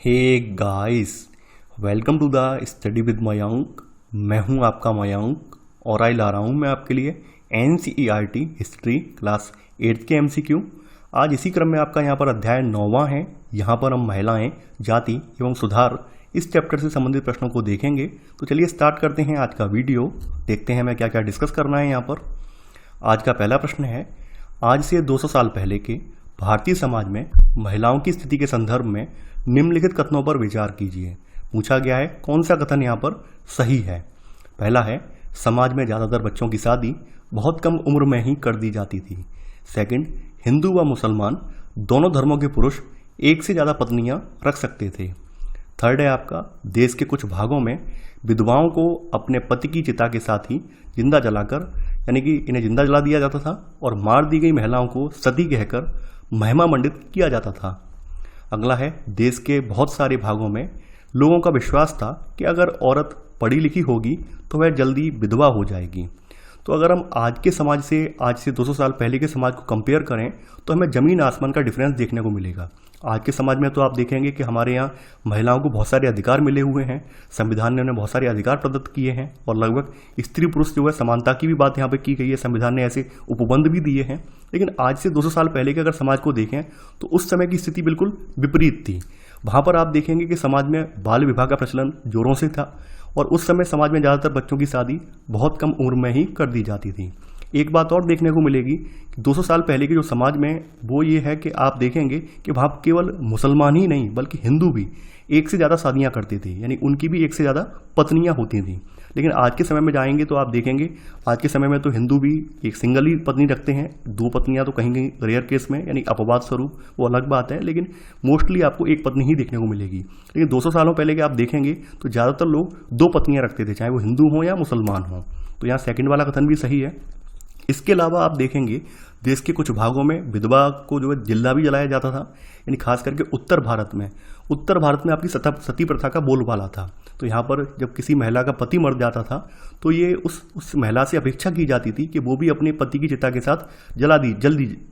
Hey guys, welcome to the study with Mayank. मैं हूं आपका मयंक और आई ला रहा हूं मैं आपके लिए NCERT हिस्ट्री क्लास 8 के MCQ। आज इसी क्रम में आपका यहां पर अध्याय 9वां है। यहां पर हम महिलाएं, जाति एवं सुधार इस चैप्टर से संबंधित प्रश्नों को देखेंगे। तो चलिए स्टार्ट करते हैं आज का वीडियो। देखते हैं मैं क्या क्या डिस्कस करना है यहाँ पर। आज का पहला प्रश्न है, आज से 200 साल पहले के भारतीय समाज में महिलाओं की स्थिति के संदर्भ में निम्नलिखित कथनों पर विचार कीजिए। पूछा गया है कौन सा कथन यहाँ पर सही है। पहला है, समाज में ज़्यादातर बच्चों की शादी बहुत कम उम्र में ही कर दी जाती थी। सेकंड, हिंदू व मुसलमान दोनों धर्मों के पुरुष एक से ज़्यादा पत्नियां रख सकते थे। थर्ड है आपका, देश के कुछ भागों में विधवाओं को अपने पति की चिता के साथ ही जिंदा जलाकर, यानी कि इन्हें जिंदा जला दिया जाता था और मार दी गई महिलाओं को सती कहकर महिमा मंडित किया जाता था। अगला है, देश के बहुत सारे भागों में लोगों का विश्वास था कि अगर औरत पढ़ी लिखी होगी तो वह जल्दी विधवा हो जाएगी। तो अगर हम आज के समाज से, आज से 200 साल पहले के समाज को कंपेयर करें तो हमें ज़मीन आसमान का डिफरेंस देखने को मिलेगा। आज के समाज में तो आप देखेंगे कि हमारे यहाँ महिलाओं को बहुत सारे अधिकार मिले हुए हैं, संविधान ने उन्हें बहुत सारे अधिकार प्रदत्त किए हैं और लगभग स्त्री पुरुष जो है समानता की भी बात यहाँ पे की गई है। संविधान ने ऐसे उपबंध भी दिए हैं। लेकिन आज से 200 साल पहले के अगर समाज को देखें तो उस समय की स्थिति बिल्कुल विपरीत थी। वहाँ पर आप देखेंगे कि समाज में बाल विवाह का प्रचलन जोरों से था और उस समय समाज में ज़्यादातर बच्चों की शादी बहुत कम उम्र में ही कर दी जाती थी। एक बात और देखने को मिलेगी कि 200 साल पहले के जो समाज में वो ये है कि आप देखेंगे कि वहाँ केवल मुसलमान ही नहीं बल्कि हिंदू भी एक से ज़्यादा शादियाँ करते थे, यानी उनकी भी एक से ज़्यादा पत्नियाँ होती थी। लेकिन आज के समय में जाएंगे तो आप देखेंगे आज के समय में तो हिंदू भी एक सिंगल ही पत्नी रखते हैं। दो पत्नियां तो कहीं कहीं रेयर केस में, यानी अपवाद स्वरूप, वो अलग बात है, लेकिन मोस्टली आपको एक पत्नी ही देखने को मिलेगी। लेकिन 200 सालों पहले के आप देखेंगे तो ज़्यादातर लोग दो पत्नियां रखते थे, चाहे वो हिंदू हों या मुसलमान हों। तो यहाँ सेकंड वाला कथन भी सही है। इसके अलावा आप देखेंगे देश के कुछ भागों में विधवा को जो है जिंदा भी जलाया जाता था, यानी खास करके उत्तर भारत में आपकी सती प्रथा का बोलबाला था। तो यहाँ पर जब किसी महिला का पति मर जाता था तो ये उस महिला से अपेक्षा की जाती थी कि वो भी अपने पति की चिता के साथ जल्दी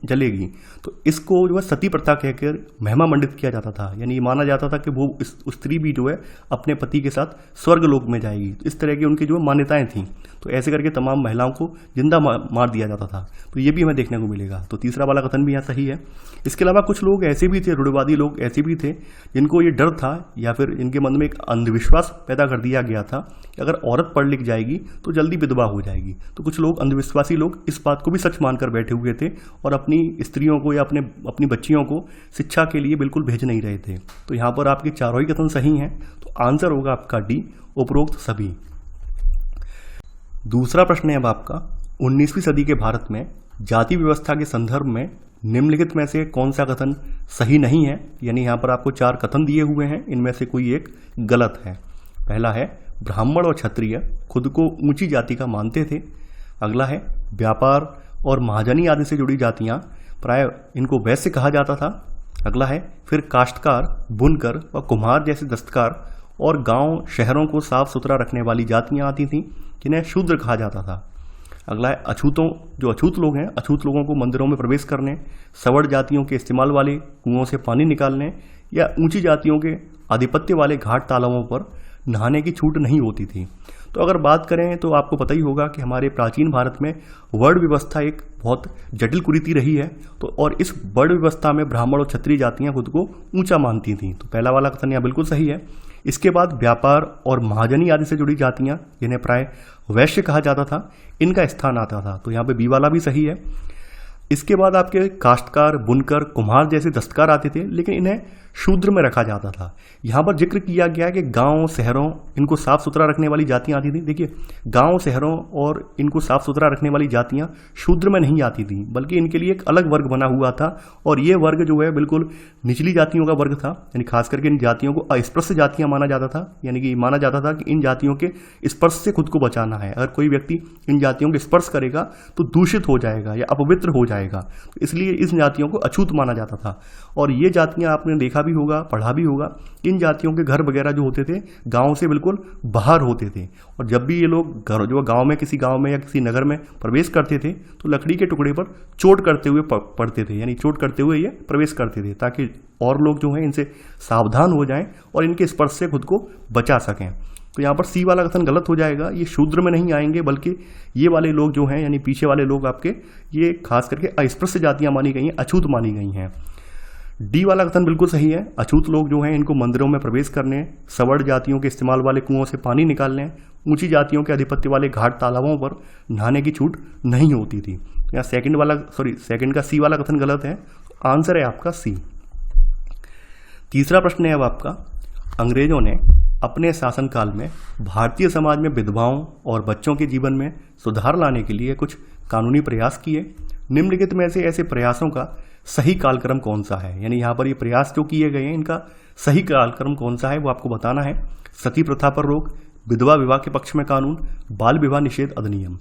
जलेगी। तो इसको जो है सती प्रथा कहकर महिमा मंडित किया जाता था, यानी ये माना जाता था कि वो उस स्त्री भी जो है अपने पति के साथ स्वर्ग लोक में जाएगी। तो इस तरह की उनकी जो मान्यताएं थी। तो ऐसे करके तमाम महिलाओं को जिंदा मार दिया जाता था। तो ये भी हमें देखने को मिलेगा। तो तीसरा वाला कथन भी यहाँ सही है। इसके अलावा कुछ लोग ऐसे भी थे, रूढ़िवादी लोग ऐसे भी थे जिनको ये डर था या फिर इनके मन में एक अंधविश्वास पैदा कर दिया गया था कि अगर औरत पढ़ लिख जाएगी तो जल्दी विधवा हो जाएगी। तो कुछ लोग, अंधविश्वासी लोग, इस बात को भी सच मानकर बैठे हुए थे और अपनी स्त्रियों को या अपनी बच्चियों को शिक्षा के लिए बिल्कुल भेज नहीं रहे थे। तो यहाँ पर आपके चारों ही कथन सही हैं। तो आंसर होगा आपका डी, उपरोक्त सभी। दूसरा प्रश्न है अब आपका, 19वीं सदी के भारत में जाति व्यवस्था के संदर्भ में निम्नलिखित में से कौन सा कथन सही नहीं है। यानी यहाँ पर आपको 4 कथन दिए हुए हैं, इनमें से कोई एक गलत है। पहला है, ब्राह्मण और क्षत्रिय खुद को ऊंची जाति का मानते थे। अगला है, व्यापार और महाजनी आदि से जुड़ी जातियां प्राय इनको वैश्य कहा जाता था। अगला है, फिर काश्तकार, बुनकर व कुम्हार जैसे दस्तकार और गांव शहरों को साफ सुथरा रखने वाली जातियां आती थीं जिन्हें शूद्र कहा जाता था। अगला है, अछूत लोग हैं, अछूत लोगों को मंदिरों में प्रवेश करने, सवर्ण जातियों के इस्तेमाल वाले कुओं से पानी निकालने या ऊंची जातियों के आधिपत्य वाले घाट तालाबों पर नहाने की छूट नहीं होती थी। तो अगर बात करें तो आपको पता ही होगा कि हमारे प्राचीन भारत में वर्ण व्यवस्था एक बहुत जटिल कुरीति रही है। तो और इस वर्ण व्यवस्था में ब्राह्मण और क्षत्रिय जातियां खुद को ऊंचा मानती थीं। तो पहला वाला कथन यहाँ बिल्कुल सही है। इसके बाद व्यापार और महाजनी आदि से जुड़ी जातियां, जिन्हें प्राय वैश्य कहा जाता था, इनका स्थान आता था। तो यहाँ पे बी वाला भी सही है। इसके बाद आपके काश्तकार, बुनकर, कुम्हार जैसे दस्तकार आते थे, लेकिन इन्हें शूद्र में रखा जाता था। यहाँ पर जिक्र किया गया कि गांव शहरों इनको साफ सुथरा रखने वाली जातियां आती थी। देखिए, गांव शहरों और इनको साफ सुथरा रखने वाली जातियां शूद्र में नहीं आती थी, बल्कि इनके लिए एक अलग वर्ग बना हुआ था और ये वर्ग जो है बिल्कुल निचली जातियों का वर्ग था। यानी खास करके इन जातियों को अस्पृश्य जातियां माना जाता था, यानी कि माना जाता था कि इन जातियों के स्पर्श से खुद को बचाना है। अगर कोई व्यक्ति इन जातियों के स्पर्श करेगा तो दूषित हो जाएगा या अपवित्र हो जाएगा। इसलिए इस जातियों को अछूत माना जाता था। और ये जातियां आपने देखा भी होगा, पढ़ा भी होगा, इन जातियों के घर वगैरह जो होते थे गांव से बिल्कुल बाहर होते थे। और जब भी ये लोग घर जो गांव में किसी गांव में या किसी नगर में प्रवेश करते थे तो लकड़ी के टुकड़े पर चोट करते हुए पड़ते थे, यानी चोट करते हुए ये प्रवेश करते थे ताकि और लोग जो हैं इनसे सावधान हो जाएं और इनके स्पर्श से खुद को बचा सकें। तो यहाँ पर सी वाला कथन गलत हो जाएगा, ये शूद्र में नहीं आएंगे, बल्कि ये वाले लोग जो हैं यानी पीछे वाले लोग आपके ये खास करके अस्पृश्य जातियां मानी गई हैं, अछूत मानी गई हैं। डी वाला कथन बिल्कुल सही है, अछूत लोग जो हैं इनको मंदिरों में प्रवेश करने, सवर्ण जातियों के इस्तेमाल वाले कुओं से पानी निकालने, ऊंची जातियों के आधिपत्य वाले घाट तालाबों पर नहाने की छूट नहीं होती थी। यहाँ सेकंड का सी वाला कथन गलत है, आंसर है आपका सी। तीसरा प्रश्न है अब आपका, अंग्रेजों ने अपने शासनकाल में भारतीय समाज में विधवाओं और बच्चों के जीवन में सुधार लाने के लिए कुछ कानूनी प्रयास किए। निम्नलिखित में से ऐसे प्रयासों का सही कालक्रम कौन सा है, यानी यहाँ पर ये प्रयास जो किए गए हैं इनका सही कालक्रम कौन सा है वो आपको बताना है। सती प्रथा पर रोक, विधवा विवाह के पक्ष में कानून, बाल विवाह निषेध अधिनियम।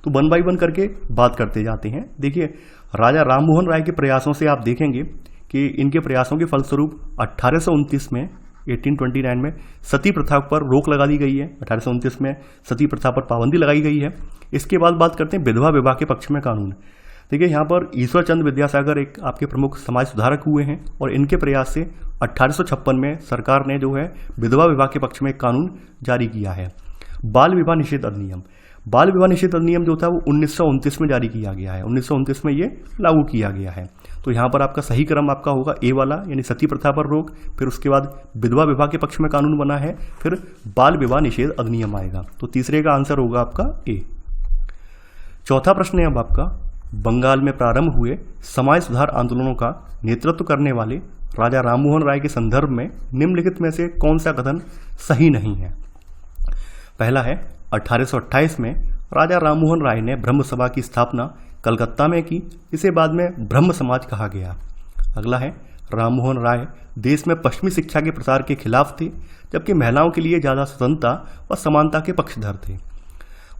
तो 1 बाय 1 करके बात करते जाते हैं। देखिए, राजा राममोहन राय के प्रयासों से आप देखेंगे कि इनके प्रयासों के फलस्वरूप 1829 में 1829 में सती प्रथा पर रोक लगा दी गई है। 1829 में सती प्रथा पर पाबंदी लगाई गई है। इसके बाद बात करते हैं विधवा विवाह के पक्ष में कानून। देखिए, यहाँ पर ईश्वर चंद्र विद्यासागर एक आपके प्रमुख समाज सुधारक हुए हैं और इनके प्रयास से 1856 में सरकार ने जो है विधवा विवाह के पक्ष में एक कानून जारी किया है। बाल विवाह निषेध अधिनियम, बाल विवाह निषेध अधिनियम जो था वो 1929 में जारी किया गया है, 1929 में ये लागू किया गया है। तो यहाँ पर आपका सही क्रम आपका होगा ए वाला, यानी सती प्रथा पर रोक, फिर उसके बाद विधवा विवाह के पक्ष में कानून बना है, फिर बाल विवाह निषेध अधिनियम आएगा। तो तीसरे का आंसर होगा आपका ए। चौथा प्रश्न है अब आपका, बंगाल में प्रारंभ हुए समाज सुधार आंदोलनों का नेतृत्व करने वाले राजा राममोहन राय के संदर्भ में निम्नलिखित में से कौन सा कथन सही नहीं है। पहला है, 1828 में राजा राममोहन राय ने ब्रह्म सभा की स्थापना कलकत्ता में की, इसे बाद में ब्रह्म समाज कहा गया। अगला है, राममोहन राय देश में पश्चिमी शिक्षा के प्रसार के खिलाफ थे, जबकि महिलाओं के लिए ज़्यादा स्वतंत्रता व समानता के पक्षधर थे।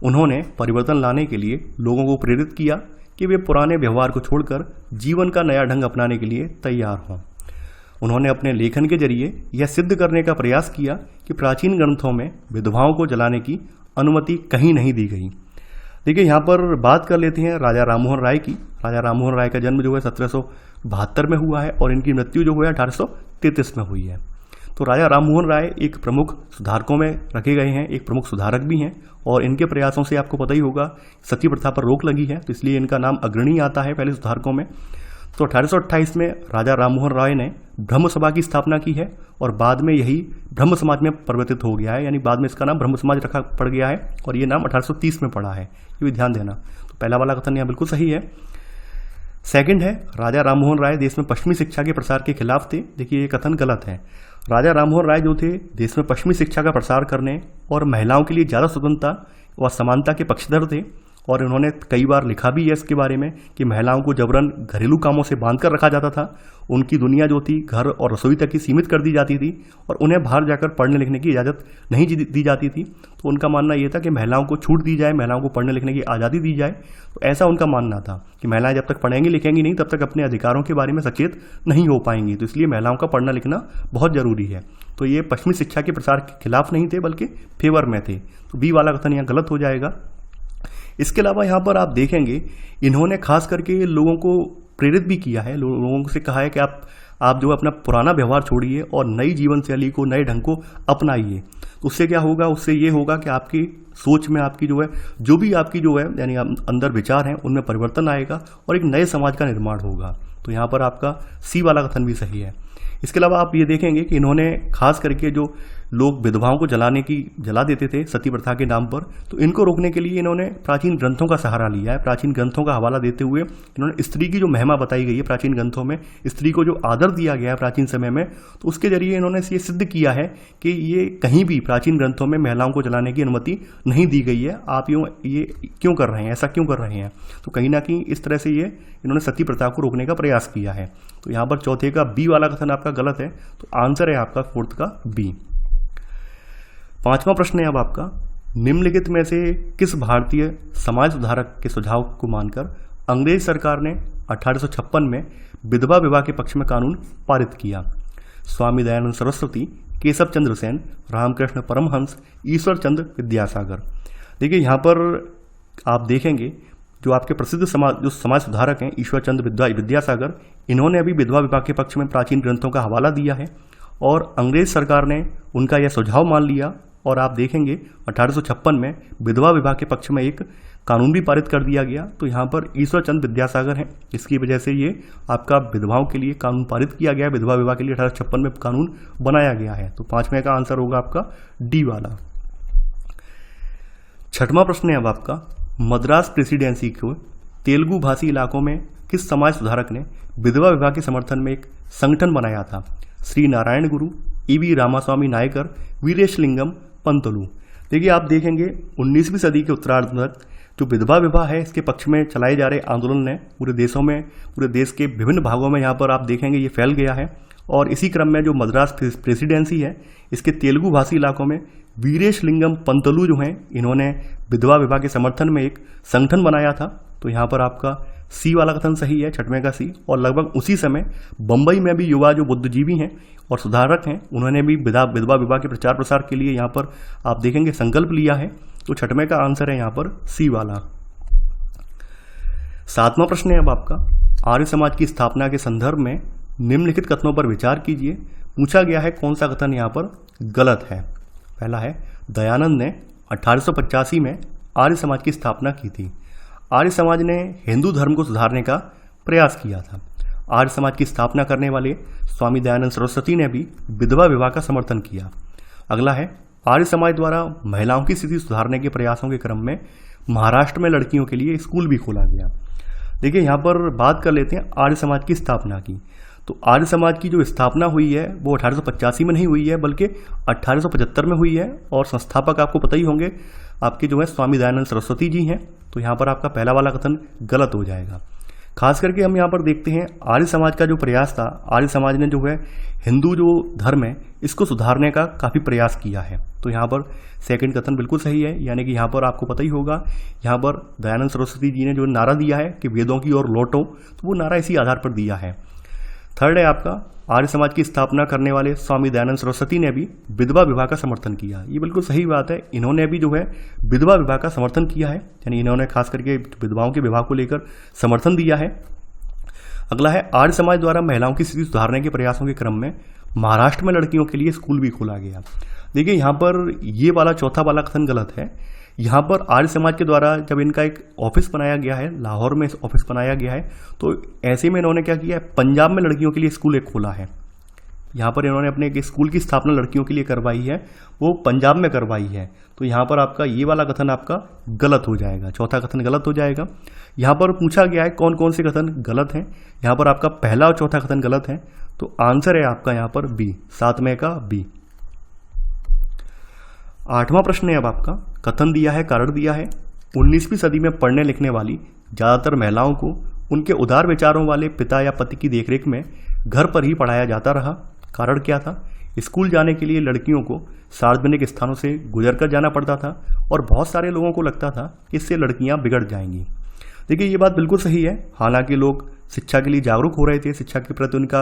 उन्होंने परिवर्तन लाने के लिए लोगों को प्रेरित किया कि वे पुराने व्यवहार को छोड़कर जीवन का नया ढंग अपनाने के लिए तैयार हों। उन्होंने अपने लेखन के जरिए यह सिद्ध करने का प्रयास किया कि प्राचीन ग्रंथों में विधवाओं को जलाने की अनुमति कहीं नहीं दी गई। देखिए, यहाँ पर बात कर लेते हैं राजा राममोहन राय की। राजा राममोहन राय का जन्म जो है 1772 में हुआ है और इनकी मृत्यु जो है 1833 में हुई है। तो राजा राममोहन राय एक प्रमुख सुधारकों में रखे गए हैं, एक प्रमुख सुधारक भी हैं और इनके प्रयासों से आपको पता ही होगा सती प्रथा पर रोक लगी है, तो इसलिए इनका नाम अग्रणी आता है पहले सुधारकों में। तो 1828 में राजा राममोहन राय ने ब्रह्म सभा की स्थापना की है और बाद में यही ब्रह्म समाज में परिवर्तित हो गया है, यानी बाद में इसका नाम ब्रह्म समाज रखा पड़ गया है और ये नाम 1830 में पड़ा है, ये भी ध्यान देना। तो पहला वाला कथन यहाँ बिल्कुल सही है। सेकंड है, राजा राममोहन राय देश में पश्चिमी शिक्षा के प्रसार के खिलाफ थे। देखिए, ये कथन गलत है। राजा राममोहन राय जो थे देश में पश्चिमी शिक्षा का प्रसार करने और महिलाओं के लिए ज़्यादा स्वतंत्रता व समानता के पक्षधर थे और उन्होंने कई बार लिखा भी है इसके बारे में कि महिलाओं को जबरन घरेलू कामों से बांधकर रखा जाता था, उनकी दुनिया जो थी घर और रसोई तक ही सीमित कर दी जाती थी और उन्हें बाहर जाकर पढ़ने लिखने की इजाज़त नहीं दी जाती थी। तो उनका मानना यह था कि महिलाओं को छूट दी जाए, महिलाओं को पढ़ने लिखने की आज़ादी दी जाए। तो ऐसा उनका मानना था कि महिलाएं जब तक पढ़ेंगी लिखेंगी नहीं तब तक अपने अधिकारों के बारे में सचेत नहीं हो पाएंगी, तो इसलिए महिलाओं का पढ़ना लिखना बहुत ज़रूरी है। तो ये पश्चिमी शिक्षा के प्रसार के खिलाफ नहीं थे बल्कि फेवर में थे। तो बी वाला कथन यहाँ गलत हो जाएगा। इसके अलावा यहाँ पर आप देखेंगे इन्होंने खास करके लोगों को प्रेरित भी किया है, लोगों से कहा है कि आप जो अपना पुराना व्यवहार छोड़िए और नई जीवन शैली को, नए ढंग को अपनाइए। तो उससे क्या होगा, उससे ये होगा कि आपकी सोच में आपकी जो भी आपकी यानी अंदर विचार हैं उनमें परिवर्तन आएगा और एक नए समाज का निर्माण होगा। तो यहाँ पर आपका सी वाला कथन भी सही है। इसके अलावा आप ये देखेंगे कि इन्होंने खास करके जो लोग विधवाओं को जला देते थे सती प्रथा के नाम पर, तो इनको रोकने के लिए इन्होंने प्राचीन ग्रंथों का सहारा लिया है। प्राचीन ग्रंथों का हवाला देते हुए इन्होंने स्त्री की जो महिमा बताई गई है प्राचीन ग्रंथों में, स्त्री को जो आदर दिया गया है प्राचीन समय में, तो उसके जरिए इन्होंने ये सिद्ध किया है कि ये कहीं भी प्राचीन ग्रंथों में महिलाओं को जलाने की अनुमति नहीं दी गई है। आप ये क्यों कर रहे हैं, ऐसा क्यों कर रहे हैं? तो कहीं ना कहीं इस तरह से ये इन्होंने सती प्रथा को रोकने का प्रयास किया है। तो यहाँ पर चौथे का बी वाला कथन आपका गलत है, तो आंसर है आपका फोर्थ का बी। पांचवा प्रश्न है अब आपका, निम्नलिखित में से किस भारतीय समाज सुधारक के सुझाव को मानकर अंग्रेज सरकार ने 1856 में विधवा विवाह के पक्ष में कानून पारित किया? स्वामी दयानंद सरस्वती, केशव चंद्र सेन, रामकृष्ण परमहंस, ईश्वर चंद्र विद्यासागर। देखिए यहाँ पर आप देखेंगे जो आपके प्रसिद्ध समाज सुधारक हैं ईश्वर चंद्र विद्यासागर, इन्होंने अभी विधवा विवाह के पक्ष में प्राचीन ग्रंथों का हवाला दिया है और अंग्रेज सरकार ने उनका यह सुझाव मान लिया और आप देखेंगे 1856 में विधवा विवाह के पक्ष में एक कानून भी पारित कर दिया गया। तो यहाँ पर ईश्वर चंद्र विद्यासागर हैं, इसकी वजह से ये आपका विधवाओं के लिए कानून पारित किया गया, विधवा विवाह के लिए 1856 में कानून बनाया गया है। तो 5वें का आंसर होगा आपका डी वाला। 6वां प्रश्न है अब आपका, मद्रास प्रेसिडेंसी को तेलुगु भाषी इलाकों में किस समाज सुधारक ने विधवा विवाह के समर्थन में एक संगठन बनाया था? श्री नारायण गुरु, ईवी रामास्वामी नायकर, वीरेशलिंगम पंतलू। देखिए आप देखेंगे 19वीं सदी के उत्तरार्ध तक जो विधवा विवाह है इसके पक्ष में चलाए जा रहे आंदोलन ने पूरे देश के विभिन्न भागों में यहाँ पर आप देखेंगे ये फैल गया है। और इसी क्रम में जो मद्रास प्रेसिडेंसी है इसके तेलुगु भाषी इलाकों में वीरेशलिंगम पंतलू जो हैं इन्होंने विधवा विवाह के समर्थन में एक संगठन बनाया था। तो यहाँ पर आपका सी वाला कथन सही है, 6वें का सी। और लगभग उसी समय बम्बई में भी युवा जो बुद्धिजीवी हैं और सुधारक हैं उन्होंने भी विधवा विवाह के प्रचार प्रसार के लिए यहाँ पर आप देखेंगे संकल्प लिया है। तो 6वें का आंसर है यहाँ पर सी वाला। 7वां प्रश्न है अब आपका, आर्य समाज की स्थापना के संदर्भ में निम्नलिखित कथनों पर विचार कीजिए। पूछा गया है कौन सा कथन यहाँ पर गलत है। पहला है, दयानंद ने 1885 में आर्य समाज की स्थापना की थी। आर्य समाज ने हिंदू धर्म को सुधारने का प्रयास किया था। आर्य समाज की स्थापना करने वाले स्वामी दयानंद सरस्वती ने भी विधवा विवाह का समर्थन किया। अगला है, आर्य समाज द्वारा महिलाओं की स्थिति सुधारने के प्रयासों के क्रम में महाराष्ट्र में लड़कियों के लिए स्कूल भी खोला गया। देखिए यहाँ पर बात कर लेते हैं आर्य समाज की स्थापना की। तो आर्य समाज की जो स्थापना हुई है वो 1885 में नहीं हुई है बल्कि 1875 में हुई है और संस्थापक आपको पता ही होंगे आपके जो है स्वामी दयानंद सरस्वती जी हैं। तो यहाँ पर आपका पहला वाला कथन गलत हो जाएगा। खास करके हम यहाँ पर देखते हैं आर्य समाज का जो प्रयास था, आर्य समाज ने जो है हिंदू जो धर्म है इसको सुधारने का काफ़ी प्रयास किया है। तो यहाँ पर सेकंड कथन बिल्कुल सही है, यानी कि यहाँ पर आपको पता ही होगा यहाँ पर दयानंद सरस्वती जी ने जो नारा दिया है कि वेदों की ओर लौटो, तो वो नारा इसी आधार पर दिया है। थर्ड है आपका, आर्य समाज की स्थापना करने वाले स्वामी दयानंद सरस्वती ने भी विधवा विवाह का समर्थन किया। ये बिल्कुल सही बात है, इन्होंने भी जो है विधवा विवाह का समर्थन किया है, यानी इन्होंने खास करके विधवाओं के विवाह को लेकर समर्थन दिया है। अगला है, आर्य समाज द्वारा महिलाओं की स्थिति सुधारने के प्रयासों के क्रम में महाराष्ट्र में लड़कियों के लिए स्कूल भी खोला गया। देखिए यहाँ पर ये वाला चौथा वाला कथन गलत है। यहाँ पर आर्य समाज के द्वारा जब इनका एक ऑफिस बनाया गया है, लाहौर में ऑफिस बनाया गया है, तो ऐसे में इन्होंने क्या किया है, पंजाब में लड़कियों के लिए स्कूल एक खोला है। यहाँ पर इन्होंने अपने एक स्कूल की स्थापना लड़कियों के लिए करवाई है, वो पंजाब में करवाई है। तो यहाँ पर आपका ये वाला कथन आपका गलत हो जाएगा, चौथा कथन गलत हो जाएगा। यहाँ पर पूछा गया है कौन कौन से कथन गलत हैं, यहाँ पर आपका पहला और चौथा कथन गलत है। तो आंसर है आपका यहाँ पर बी, 7वें का बी। 8वां प्रश्न है अब आपका, कथन दिया है, कारण दिया है। 19वीं सदी में पढ़ने लिखने वाली ज़्यादातर महिलाओं को उनके उदार विचारों वाले पिता या पति की देखरेख में घर पर ही पढ़ाया जाता रहा। कारण क्या था? स्कूल जाने के लिए लड़कियों को सार्वजनिक स्थानों से गुजरकर जाना पड़ता था और बहुत सारे लोगों को लगता था कि इससे लड़कियां बिगड़ जाएंगी। देखिए ये बात बिल्कुल सही है, हालांकि लोग शिक्षा के लिए जागरूक हो रहे थे, शिक्षा के प्रति उनका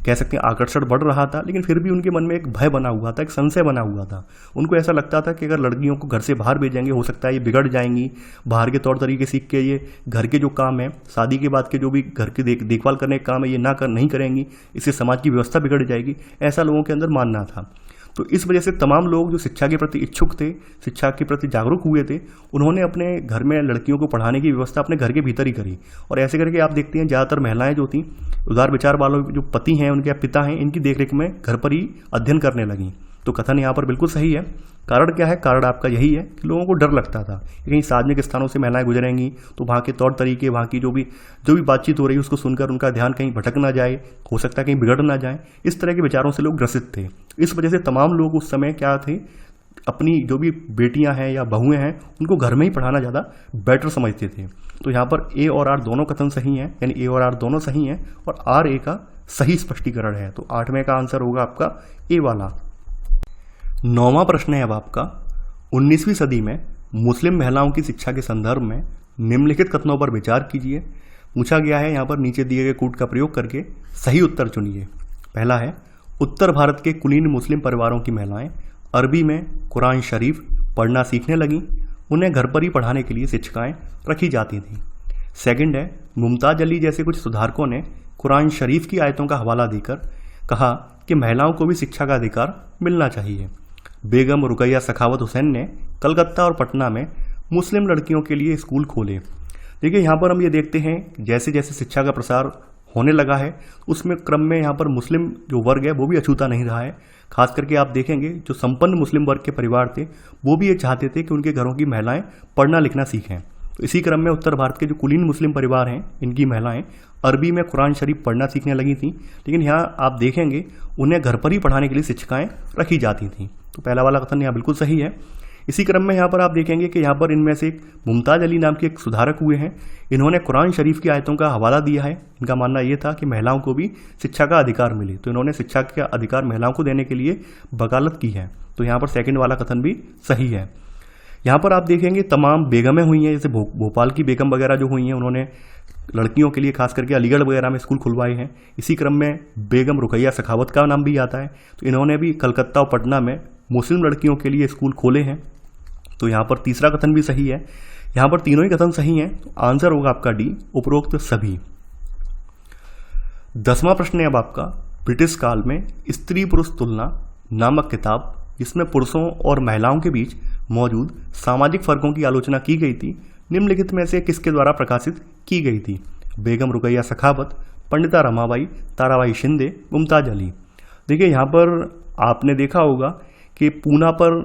कह सकते हैं आकर्षण बढ़ रहा था, लेकिन फिर भी उनके मन में एक भय बना हुआ था, एक संशय बना हुआ था। उनको ऐसा लगता था कि अगर लड़कियों को घर से बाहर भेजेंगे हो सकता है ये बिगड़ जाएंगी, बाहर के तौर तरीके सीख के ये घर के जो काम है, शादी के बाद के जो भी घर की देखभाल करने के काम है ये नहीं करेंगी, इससे समाज की व्यवस्था बिगड़ जाएगी, ऐसा लोगों के अंदर मानना था। तो इस वजह से तमाम लोग जो शिक्षा के प्रति इच्छुक थे, शिक्षा के प्रति जागरूक हुए थे, उन्होंने अपने घर में लड़कियों को पढ़ाने की व्यवस्था अपने घर के भीतर ही करी। और ऐसे करके आप देखते हैं ज़्यादातर महिलाएं जो थी, उदार विचार वालों जो पति हैं, उनके पिता हैं, इनकी देखरेख में घर पर ही अध्ययन करने लगी। तो कथन यहाँ पर बिल्कुल सही है। कारण क्या है? कारण आपका यही है कि लोगों को डर लगता था कि कहीं सार्वजनिक स्थानों से महिलाएं गुजरेंगी तो वहाँ के तौर तरीके, वहाँ की जो भी बातचीत हो रही है उसको सुनकर उनका ध्यान कहीं भटक ना जाए, हो सकता है कहीं बिगड़ ना जाए। इस तरह के विचारों से लोग ग्रसित थे। इस वजह से तमाम लोग उस समय क्या थे, अपनी जो भी बेटियां हैं या बहुएं हैं उनको घर में ही पढ़ाना ज़्यादा बेटर समझते थे। तो यहाँ पर ए और आर दोनों कथन सही हैं, यानी ए और आर दोनों सही हैं और आर ए का सही स्पष्टीकरण है। तो 8वें का आंसर होगा आपका ए वाला। 9वां प्रश्न है अब आपका, 19वीं सदी में मुस्लिम महिलाओं की शिक्षा के संदर्भ में निम्नलिखित कथनों पर विचार कीजिए। पूछा गया है यहाँ पर नीचे दिए गए कूट का प्रयोग करके सही उत्तर चुनिए। पहला है, उत्तर भारत के कुलीन मुस्लिम परिवारों की महिलाएं अरबी में कुरान शरीफ पढ़ना सीखने लगीं। उन्हें घर पर ही पढ़ाने के लिए शिक्षिकाएं रखी जाती थीं। सेकंड है, मुमताज अली जैसे कुछ सुधारकों ने कुरान शरीफ की आयतों का हवाला देकर कहा कि महिलाओं को भी शिक्षा का अधिकार मिलना चाहिए। बेगम रुकैया सखावत हुसैन ने कलकत्ता और पटना में मुस्लिम लड़कियों के लिए स्कूल खोले। देखिए यहाँ पर हम ये देखते हैं जैसे जैसे शिक्षा का प्रसार होने लगा है उसमें क्रम में यहाँ पर मुस्लिम जो वर्ग है वो भी अछूता नहीं रहा है। खास करके आप देखेंगे जो संपन्न मुस्लिम वर्ग के परिवार थे वो भी ये चाहते थे कि उनके घरों की महिलाएं पढ़ना लिखना सीखें। तो इसी क्रम में उत्तर भारत के जो कुलीन मुस्लिम परिवार हैं इनकी महिलाएं अरबी में कुरान शरीफ पढ़ना सीखने लगी थीं। लेकिन यहाँ आप देखेंगे उन्हें घर पर ही पढ़ाने के लिए शिक्षिकाएं रखी जाती थीं। तो पहला वाला कथन यहाँ बिल्कुल सही है। इसी क्रम में यहाँ पर आप देखेंगे कि यहाँ पर इनमें से एक मुमताज अली नाम के एक सुधारक हुए हैं। इन्होंने कुरान शरीफ की आयतों का हवाला दिया है। इनका मानना ये था कि महिलाओं को भी शिक्षा का अधिकार मिले, तो इन्होंने शिक्षा का अधिकार महिलाओं को देने के लिए वकालत की है। तो यहाँ पर सेकंड वाला कथन भी सही है। यहाँ पर आप देखेंगे तमाम बेगमें हुई हैं, जैसे भोपाल की बेगम वगैरह जो हुई हैं उन्होंने लड़कियों के लिए खास करके अलीगढ़ वगैरह में स्कूल खुलवाए हैं। इसी क्रम में बेगम रुकैया सखावत का नाम भी आता है, तो इन्होंने भी कलकत्ता और पटना में मुस्लिम लड़कियों के लिए स्कूल खोले हैं। तो यहाँ पर तीसरा कथन भी सही है। यहाँ पर तीनों ही कथन सही हैं, तो आंसर होगा आपका डी, उपरोक्त सभी। 10वां प्रश्न है अब आपका, ब्रिटिश काल में स्त्री पुरुष तुलना नामक किताब जिसमें पुरुषों और महिलाओं के बीच मौजूद सामाजिक फर्कों की आलोचना की गई थी, निम्नलिखित में से किसके द्वारा प्रकाशित की गई थी? बेगम रुकैया सखावत, पंडिता रमाबाई, ताराबाई शिंदे, मुमताज अली। देखिए यहाँ पर आपने देखा होगा कि पूना पर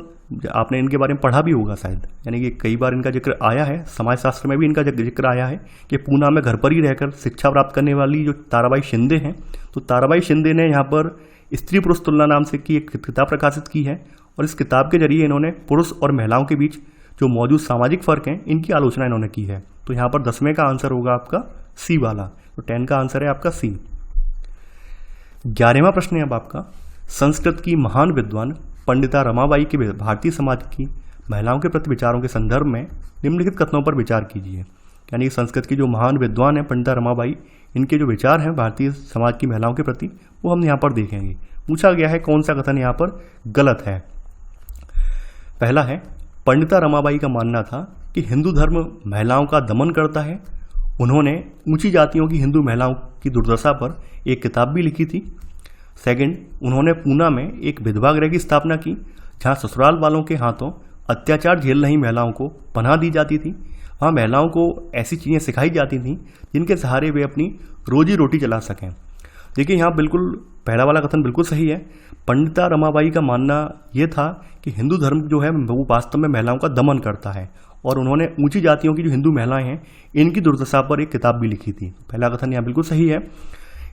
आपने इनके बारे में पढ़ा भी होगा शायद, यानी कि कई बार इनका जिक्र आया है, समाजशास्त्र में भी इनका जिक्र आया है कि पूना में घर पर ही रहकर शिक्षा प्राप्त करने वाली जो ताराबाई शिंदे हैं, तो ताराबाई शिंदे ने यहाँ पर स्त्री पुरुष तुलना नाम से की एक किताब प्रकाशित की है और इस किताब के जरिए इन्होंने पुरुष और महिलाओं के बीच जो मौजूद सामाजिक फर्क हैं इनकी आलोचना इन्होंने की है। तो यहाँ पर 10वें का आंसर होगा आपका सी वाला, तो 10 का आंसर है आपका सी। 11वां प्रश्न है अब आपका, संस्कृत की महान विद्वान पंडिता रमाबाई के भारतीय समाज की महिलाओं के प्रति विचारों के संदर्भ में निम्नलिखित कथनों पर विचार कीजिए। यानी संस्कृत की जो महान विद्वान है पंडिता रमाबाई, इनके जो विचार हैं भारतीय समाज की महिलाओं के प्रति वो हम यहाँ पर देखेंगे। पूछा गया है कौन सा कथन यहाँ पर गलत है। पहला है, पंडिता रमाबाई का मानना था कि हिंदू धर्म महिलाओं का दमन करता है। उन्होंने ऊंची जातियों की हिंदू महिलाओं की दुर्दशा पर एक किताब भी लिखी थी। सेकंड, उन्होंने पूना में एक विधवा गृह की स्थापना की जहां ससुराल वालों के हाथों अत्याचार झेल रही महिलाओं को पनाह दी जाती थी। वहाँ महिलाओं को ऐसी चीज़ें सिखाई जाती थीं जिनके सहारे वे अपनी रोजी रोटी चला सकें। देखिए यहाँ बिल्कुल पहला वाला कथन बिल्कुल सही है। पंडिता रमाबाई का मानना यह था कि हिंदू धर्म जो है वो वास्तव में महिलाओं का दमन करता है और उन्होंने ऊंची जातियों की जो हिंदू महिलाएं हैं इनकी दुर्दशा पर एक किताब भी लिखी थी। पहला कथन यहाँ बिल्कुल सही है।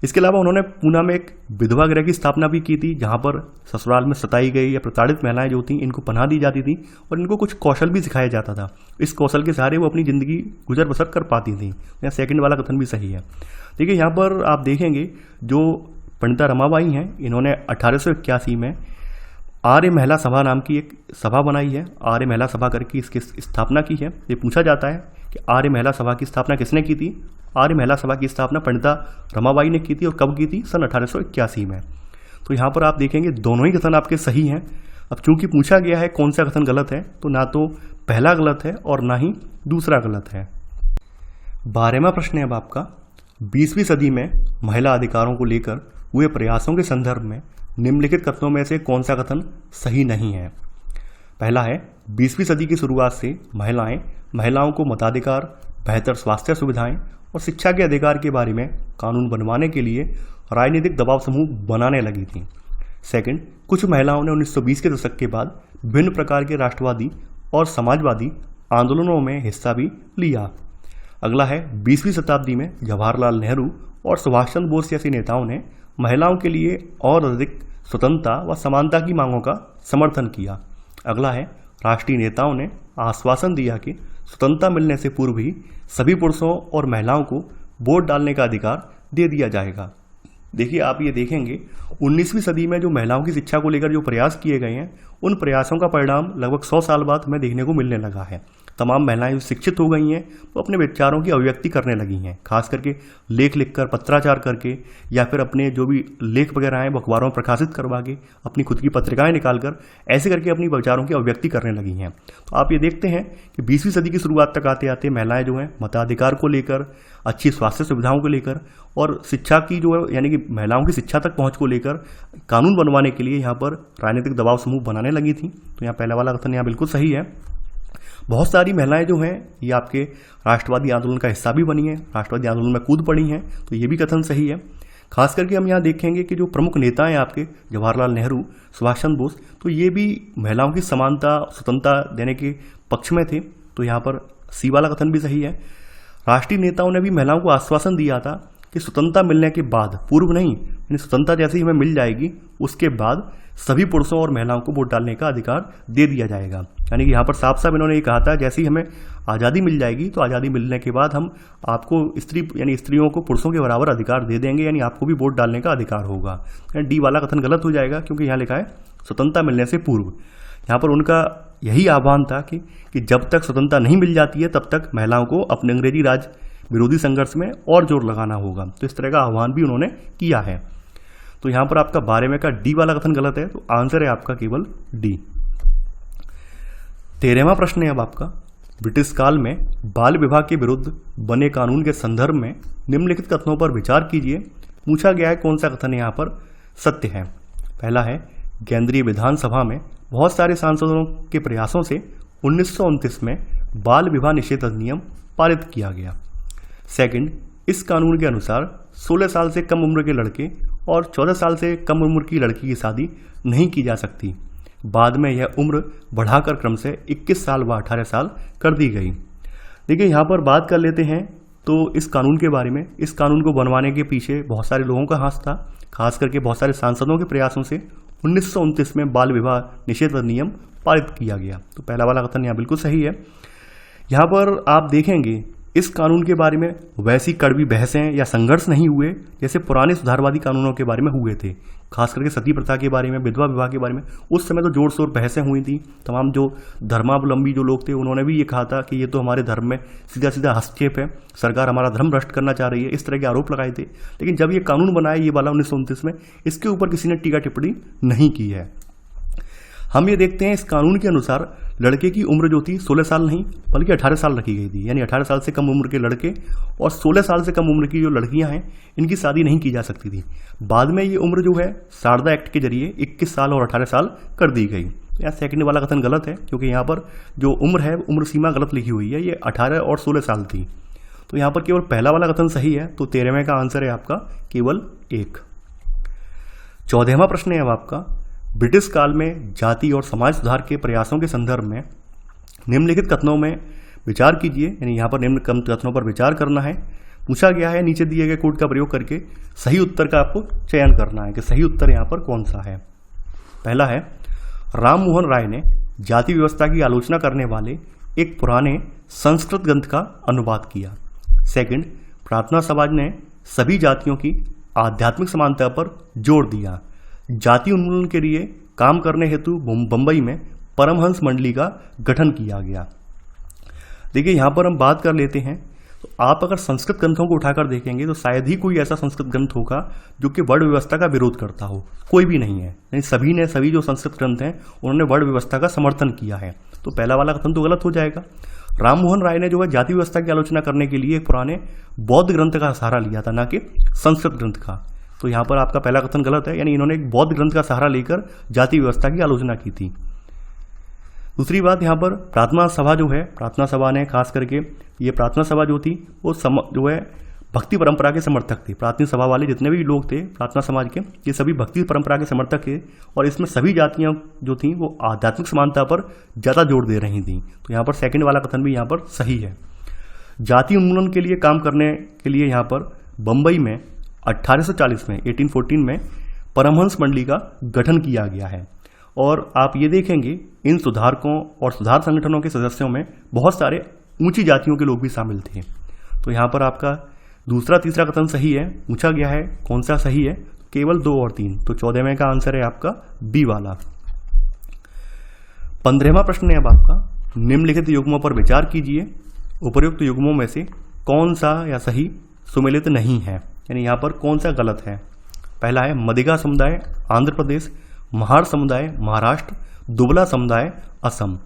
इसके अलावा उन्होंने पूना में एक विधवा गृह की स्थापना भी की थी जहाँ पर ससुराल में सताई गई या प्रताड़ित महिलाएं जो थी इनको पनाह दी जाती थी और इनको कुछ कौशल भी सिखाया जाता था। इस कौशल के सहारे वो अपनी ज़िंदगी गुजर बसर कर पाती थी। यहाँ सेकंड वाला कथन भी सही है। देखिए यहाँ पर आप देखेंगे जो पंडिता रमाबाई हैं इन्होंने 1881 में आर्य महिला सभा नाम की एक सभा बनाई है। आर्य महिला सभा करके इसकी स्थापना की है। ये पूछा जाता है कि आर्य महिला सभा की स्थापना किसने की थी? आर्य महिला सभा की स्थापना पंडिता रमाबाई ने की थी और कब की थी? सन 1881 में। तो यहाँ पर आप देखेंगे दोनों ही कथन आपके सही हैं। अब चूंकि पूछा गया है कौन सा कथन गलत है, तो ना तो पहला गलत है और ना ही दूसरा गलत है। 12वां प्रश्न है अब आपका, 20वीं सदी में महिला अधिकारों को लेकर हुए प्रयासों के संदर्भ में निम्नलिखित कथनों में से कौन सा कथन सही नहीं है? पहला है, 20वीं सदी की शुरुआत से महिलाओं को मताधिकार, बेहतर स्वास्थ्य सुविधाएं और शिक्षा के अधिकार के बारे में कानून बनवाने के लिए राजनीतिक दबाव समूह बनाने लगी थी। सेकंड, कुछ महिलाओं ने 1920 के दशक के बाद भिन्न प्रकार के राष्ट्रवादी और समाजवादी आंदोलनों में हिस्सा भी लिया। अगला है, 20वीं शताब्दी में जवाहरलाल नेहरू और सुभाष चंद्र बोस जैसे नेताओं ने महिलाओं के लिए और अधिक स्वतंत्रता व समानता की मांगों का समर्थन किया। अगला है, राष्ट्रीय नेताओं ने आश्वासन दिया कि स्वतंत्रता मिलने से पूर्व ही सभी पुरुषों और महिलाओं को वोट डालने का अधिकार दे दिया जाएगा। देखिए आप ये देखेंगे 19वीं सदी में जो महिलाओं की शिक्षा को लेकर जो प्रयास किए गए हैं उन प्रयासों का परिणाम लगभग 100 साल बाद हमें देखने को मिलने लगा है। तमाम महिलाएं जो शिक्षित हो गई हैं वो अपने विचारों की अभिव्यक्ति करने लगी हैं, खास करके लेख लिखकर, पत्राचार करके, या फिर अपने जो भी लेख वगैरह हैं वो अखबारों में प्रकाशित करवा के, अपनी खुद की पत्रिकाएं निकालकर ऐसे करके अपनी विचारों की अभिव्यक्ति करने लगी हैं। तो आप ये देखते हैं कि 20वीं सदी की शुरुआत तक आते आते महिलाएं जो हैं मताधिकार को लेकर, अच्छी स्वास्थ्य सुविधाओं को लेकर और शिक्षा की जो है यानी कि महिलाओं की शिक्षा तक पहुंच को लेकर कानून बनवाने के लिए यहाँ पर राजनीतिक दबाव समूह बनाने लगी थी। तो यहाँ पहला वाला कथन यहाँ बिल्कुल सही है। बहुत सारी महिलाएं जो हैं ये आपके राष्ट्रवादी आंदोलन का हिस्सा भी बनी हैं, राष्ट्रवादी आंदोलन में कूद पड़ी हैं, तो ये भी कथन सही है। खास करके हम यहाँ देखेंगे कि जो प्रमुख नेता हैं आपके जवाहरलाल नेहरू, सुभाष चंद्र बोस, तो ये भी महिलाओं की समानता, स्वतंत्रता देने के पक्ष में थे। तो यहाँ पर सी वाला कथन भी सही है। राष्ट्रीय नेताओं ने भी महिलाओं को आश्वासन दिया था कि स्वतंत्रता मिलने के बाद, पूर्व नहीं, यानी स्वतंत्रता जैसे ही हमें मिल जाएगी उसके बाद सभी पुरुषों और महिलाओं को वोट डालने का अधिकार दे दिया जाएगा। यानी कि यहाँ पर साफ साफ इन्होंने ये कहा था जैसे ही हमें आज़ादी मिल जाएगी तो आज़ादी मिलने के बाद हम आपको स्त्रियों को पुरुषों के बराबर अधिकार दे देंगे, यानी आपको भी वोट डालने का अधिकार होगा। डी वाला कथन गलत हो जाएगा क्योंकि यहाँ लिखा है स्वतंत्रता मिलने से पूर्व। यहाँ पर उनका यही आह्वान था कि जब तक स्वतंत्रता नहीं मिल जाती है तब तक महिलाओं को अपने अंग्रेजी राज विरोधी संघर्ष में और जोर लगाना होगा। तो इस तरह का आह्वान भी उन्होंने किया है। तो यहाँ पर आपका 12वें का डी वाला कथन गलत है, तो आंसर है आपका केवल डी। 13वां प्रश्न है अब आपका, ब्रिटिश काल में बाल विवाह के विरुद्ध बने कानून के संदर्भ में निम्नलिखित कथनों पर विचार कीजिए। पूछा गया है कौन सा कथन यहाँ पर सत्य है। पहला है, केंद्रीय विधानसभा में बहुत सारे सांसदों के प्रयासों से 1929 में बाल विवाह निषेध अधिनियम पारित किया गया। सेकंड, इस कानून के अनुसार 16 साल से कम उम्र के लड़के और 14 साल से कम उम्र की लड़की की शादी नहीं की जा सकती। बाद में यह उम्र बढ़ाकर क्रम से 21 साल व 18 साल कर दी गई। देखिए यहाँ पर बात कर लेते हैं तो इस कानून के बारे में। इस कानून को बनवाने के पीछे बहुत सारे लोगों का हाथ था, खास करके बहुत सारे सांसदों के प्रयासों से 1929 में बाल विवाह निषेध अधिनियम पारित किया गया। तो पहला वाला कथन यहाँ बिल्कुल सही है। यहाँ पर आप देखेंगे इस कानून के बारे में वैसी कड़वी बहसें या संघर्ष नहीं हुए जैसे पुराने सुधारवादी कानूनों के बारे में हुए थे। खास करके सती प्रथा के बारे में, विधवा विवाह के बारे में उस समय तो जोर शोर बहसें हुई थी। तमाम जो धर्मावलंबी जो लोग थे उन्होंने भी ये कहा था कि ये तो हमारे धर्म में सीधा सीधा हस्तक्षेप है, सरकार हमारा धर्म भ्रष्ट करना चाह रही है, इस तरह के आरोप लगाए थे। लेकिन जब ये कानून बनाया ये वाला 1929 में, इसके ऊपर किसी ने टीका टिप्पणी नहीं की है। हम ये देखते हैं इस कानून के अनुसार लड़के की उम्र जो थी 16 साल नहीं बल्कि 18 साल रखी गई थी। यानी 18 साल से कम उम्र के लड़के और 16 साल से कम उम्र की जो लड़कियां हैं इनकी शादी नहीं की जा सकती थी। बाद में ये उम्र जो है शारदा एक्ट के जरिए 21 साल और 18 साल कर दी गई। यहाँ सेकंड वाला कथन गलत है क्योंकि यहाँ पर जो उम्र है उम्र सीमा गलत लिखी हुई है, ये 18 और 16 साल थी। तो यहाँ पर केवल पहला वाला कथन सही है। तो 13वें का आंसर है आपका केवल 1। 14वां प्रश्न है अब आपका, ब्रिटिश काल में जाति और समाज सुधार के प्रयासों के संदर्भ में निम्नलिखित कथनों में विचार कीजिए। यानी यहाँ पर निम्न कथनों पर विचार करना है। पूछा गया है नीचे दिए गए कोड का प्रयोग करके सही उत्तर का आपको चयन करना है कि सही उत्तर यहाँ पर कौन सा है। पहला है, राम मोहन राय ने जाति व्यवस्था की आलोचना करने वाले एक पुराने संस्कृत ग्रंथ का अनुवाद किया। सेकंड, प्रार्थना समाज ने सभी जातियों की आध्यात्मिक समानता पर जोर दिया। जाति उन्मूलन के लिए काम करने हेतु बंबई में परमहंस मंडली का गठन किया गया। देखिए यहाँ पर हम बात कर लेते हैं तो आप अगर संस्कृत ग्रंथों को उठाकर देखेंगे तो शायद ही कोई ऐसा संस्कृत ग्रंथ होगा जो कि वर्ण व्यवस्था का विरोध करता हो। कोई भी नहीं है। यानी सभी जो संस्कृत ग्रंथ हैं उन्होंने वर्ण व्यवस्था का समर्थन किया है। तो पहला वाला कथन तो गलत हो जाएगा। राम मोहन राय ने जो है जाति व्यवस्था की आलोचना करने के लिए एक पुराने बौद्ध ग्रंथ का सहारा लिया था, ना कि संस्कृत ग्रंथ का। तो यहाँ पर आपका पहला कथन गलत है। यानी इन्होंने एक बौद्ध ग्रंथ का सहारा लेकर जाति व्यवस्था की आलोचना की थी। दूसरी बात, यहाँ पर प्रार्थना सभा जो है, प्रार्थना सभा ने खास करके ये प्रार्थना सभा जो थी वो जो है भक्ति परंपरा के समर्थक थे। प्रार्थना सभा वाले जितने भी लोग थे प्रार्थना समाज के, ये सभी भक्ति परंपरा के समर्थक थे और इसमें सभी जातियां जो थी वो आध्यात्मिक समानता पर ज़्यादा जोर दे रही थी। तो यहाँ पर सेकंड वाला कथन भी यहाँ पर सही है। जाति उन्मूलन के लिए काम करने के लिए यहाँ पर बम्बई में 1840 में 1814 में परमहंस मंडली का गठन किया गया है। और आप ये देखेंगे इन सुधारकों और सुधार संगठनों के सदस्यों में बहुत सारे ऊंची जातियों के लोग भी शामिल थे। तो यहाँ पर आपका दूसरा तीसरा कथन सही है। पूछा गया है कौन सा सही है, केवल 2 और 3। तो 14वें का आंसर है आपका बी वाला। 15वां प्रश्न है अब आपका, निम्नलिखित युग्मों पर विचार कीजिए। उपयुक्त युग्मों में से कौन सा या सही सुमेलित नहीं है, यानी यहाँ पर कौन सा गलत है। पहला है मदिगा समुदाय आंध्र प्रदेश, महार समुदाय महाराष्ट्र, दुबला समुदाय असम।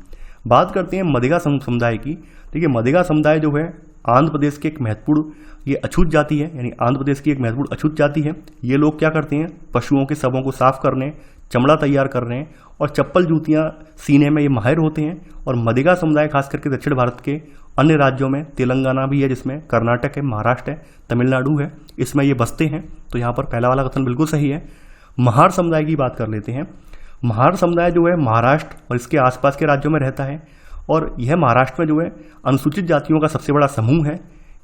बात करते हैं मदिगा समुदाय की। देखिए मदिगा समुदाय जो है आंध्र प्रदेश के एक महत्वपूर्ण ये अछूत जाति है, यानी आंध्र प्रदेश की एक महत्वपूर्ण अछूत जाति है। ये लोग क्या करते हैं, पशुओं के शवों को साफ करने, चमड़ा तैयार करने और चप्पल जूतियां सीने में ये माहिर होते हैं। और मदिगा समुदाय खास करके दक्षिण भारत के अन्य राज्यों में, तेलंगाना भी है जिसमें, कर्नाटक है, महाराष्ट्र है, तमिलनाडु है, इसमें ये बसते हैं। तो यहाँ पर पहला वाला कथन बिल्कुल सही है। महार समुदाय की बात कर लेते हैं। महार समुदाय जो है महाराष्ट्र और इसके आसपास के राज्यों में रहता है और यह महाराष्ट्र में जो है अनुसूचित जातियों का सबसे बड़ा समूह है।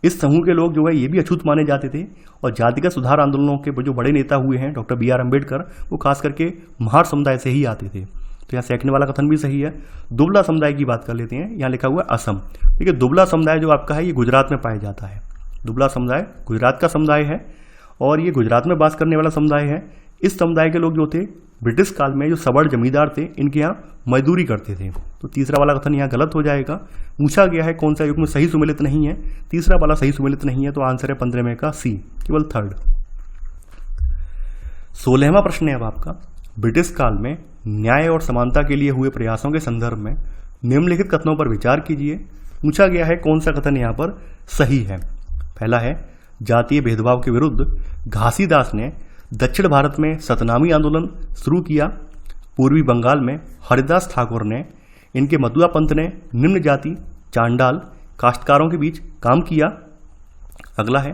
इस समूह के लोग जो है ये भी अछूत माने जाते थे और जातिगत सुधार आंदोलनों के जो बड़े नेता हुए हैं डॉक्टर बी आर अम्बेडकर, वो खास करके महार समुदाय से ही आते थे। तो यहाँ सेकंड वाला कथन भी सही है। दुबला समुदाय की बात कर लेते हैं। यहाँ लिखा हुआ है असम। देखिए दुबला समुदाय जो आपका है ये गुजरात में पाया जाता है। दुबला समुदाय गुजरात का समुदाय है और ये गुजरात में वास करने वाला समुदाय है। इस समुदाय के लोग जो थे ब्रिटिश काल में जो सवर्ण जमींदार थे इनके यहाँ मजदूरी करते थे। तो तीसरा वाला कथन यहाँ गलत हो जाएगा। पूछा गया है कौन सा युग्म सही सुमेलित नहीं है, तीसरा वाला सही सुमेलित नहीं है, तो आंसर है 15 में का सी, केवल थर्ड। 16वां प्रश्न है अब आपका। ब्रिटिश काल में न्याय और समानता के लिए हुए प्रयासों के संदर्भ में निम्नलिखित कथनों पर विचार कीजिए। पूछा गया है कौन सा कथन यहाँ पर सही है। पहला है जातीय भेदभाव के विरुद्ध घासीदास ने दक्षिण भारत में सतनामी आंदोलन शुरू किया। पूर्वी बंगाल में हरिदास ठाकुर ने, इनके मदुआ पंथ ने निम्न जाति चांडाल काश्तकारों के बीच काम किया। अगला है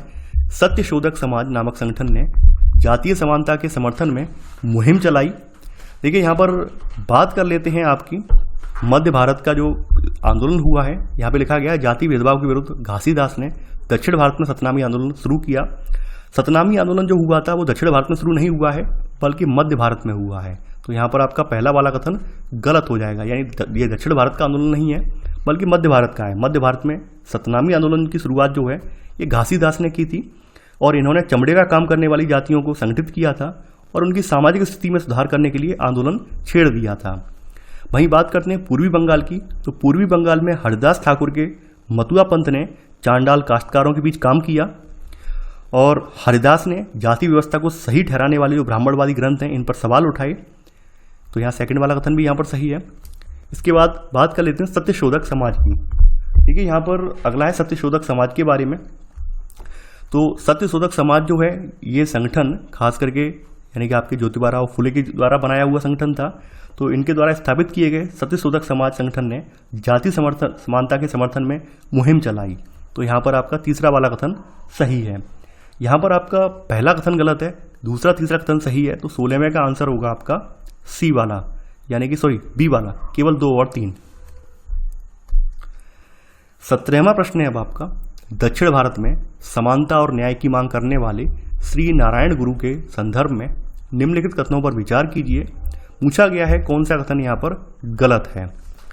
सत्यशोधक समाज नामक संगठन ने जातीय समानता के समर्थन में मुहिम चलाई। देखिए यहाँ पर बात कर लेते हैं आपकी मध्य भारत का जो आंदोलन हुआ है। यहाँ पे लिखा गया है जाति भेदभाव के विरुद्ध घासीदास ने दक्षिण भारत में सतनामी आंदोलन शुरू किया। सतनामी आंदोलन जो हुआ था वो दक्षिण भारत में शुरू नहीं हुआ है बल्कि मध्य भारत में हुआ है। तो यहाँ पर आपका पहला वाला कथन गलत हो जाएगा, यानी ये दक्षिण भारत का आंदोलन नहीं है बल्कि मध्य भारत का है। मध्य भारत में सतनामी आंदोलन की शुरुआत जो है ये घासीदास ने की थी और इन्होंने चमड़े का काम करने वाली जातियों को संगठित किया था और उनकी सामाजिक स्थिति में सुधार करने के लिए आंदोलन छेड़ दिया था। वहीं बात करते हैं पूर्वी बंगाल की, तो पूर्वी बंगाल में हरिदास ठाकुर के मतुआ पंथ ने चांडाल काश्तकारों के बीच काम किया और हरिदास ने जाति व्यवस्था को सही ठहराने वाले जो ब्राह्मणवादी ग्रंथ हैं इन पर सवाल उठाए। तो यहाँ सेकंड वाला कथन भी यहाँ पर सही है। इसके बाद बात कर लेते हैं सत्यशोधक समाज की। ठीक है, यहाँ पर अगला है सत्यशोधक समाज के बारे में। तो सत्यशोधक समाज जो है ये संगठन खास करके यानी कि आपके ज्योतिबा राव फुले के द्वारा बनाया हुआ संगठन था। तो इनके द्वारा स्थापित किए गए सत्यशोधक समाज संगठन ने जाति समानता के समर्थन में मुहिम चलाई। तो यहाँ पर आपका तीसरा वाला कथन सही है। यहाँ पर आपका पहला कथन गलत है, दूसरा तीसरा कथन सही है। तो 16वें का आंसर होगा आपका सी वाला, यानी कि सॉरी बी वाला, केवल 2 और 3। 17वां प्रश्न है अब आपका। दक्षिण भारत में समानता और न्याय की मांग करने वाले श्री नारायण गुरु के संदर्भ में निम्नलिखित कथनों पर विचार कीजिए। पूछा गया है कौन सा कथन यहाँ पर गलत है।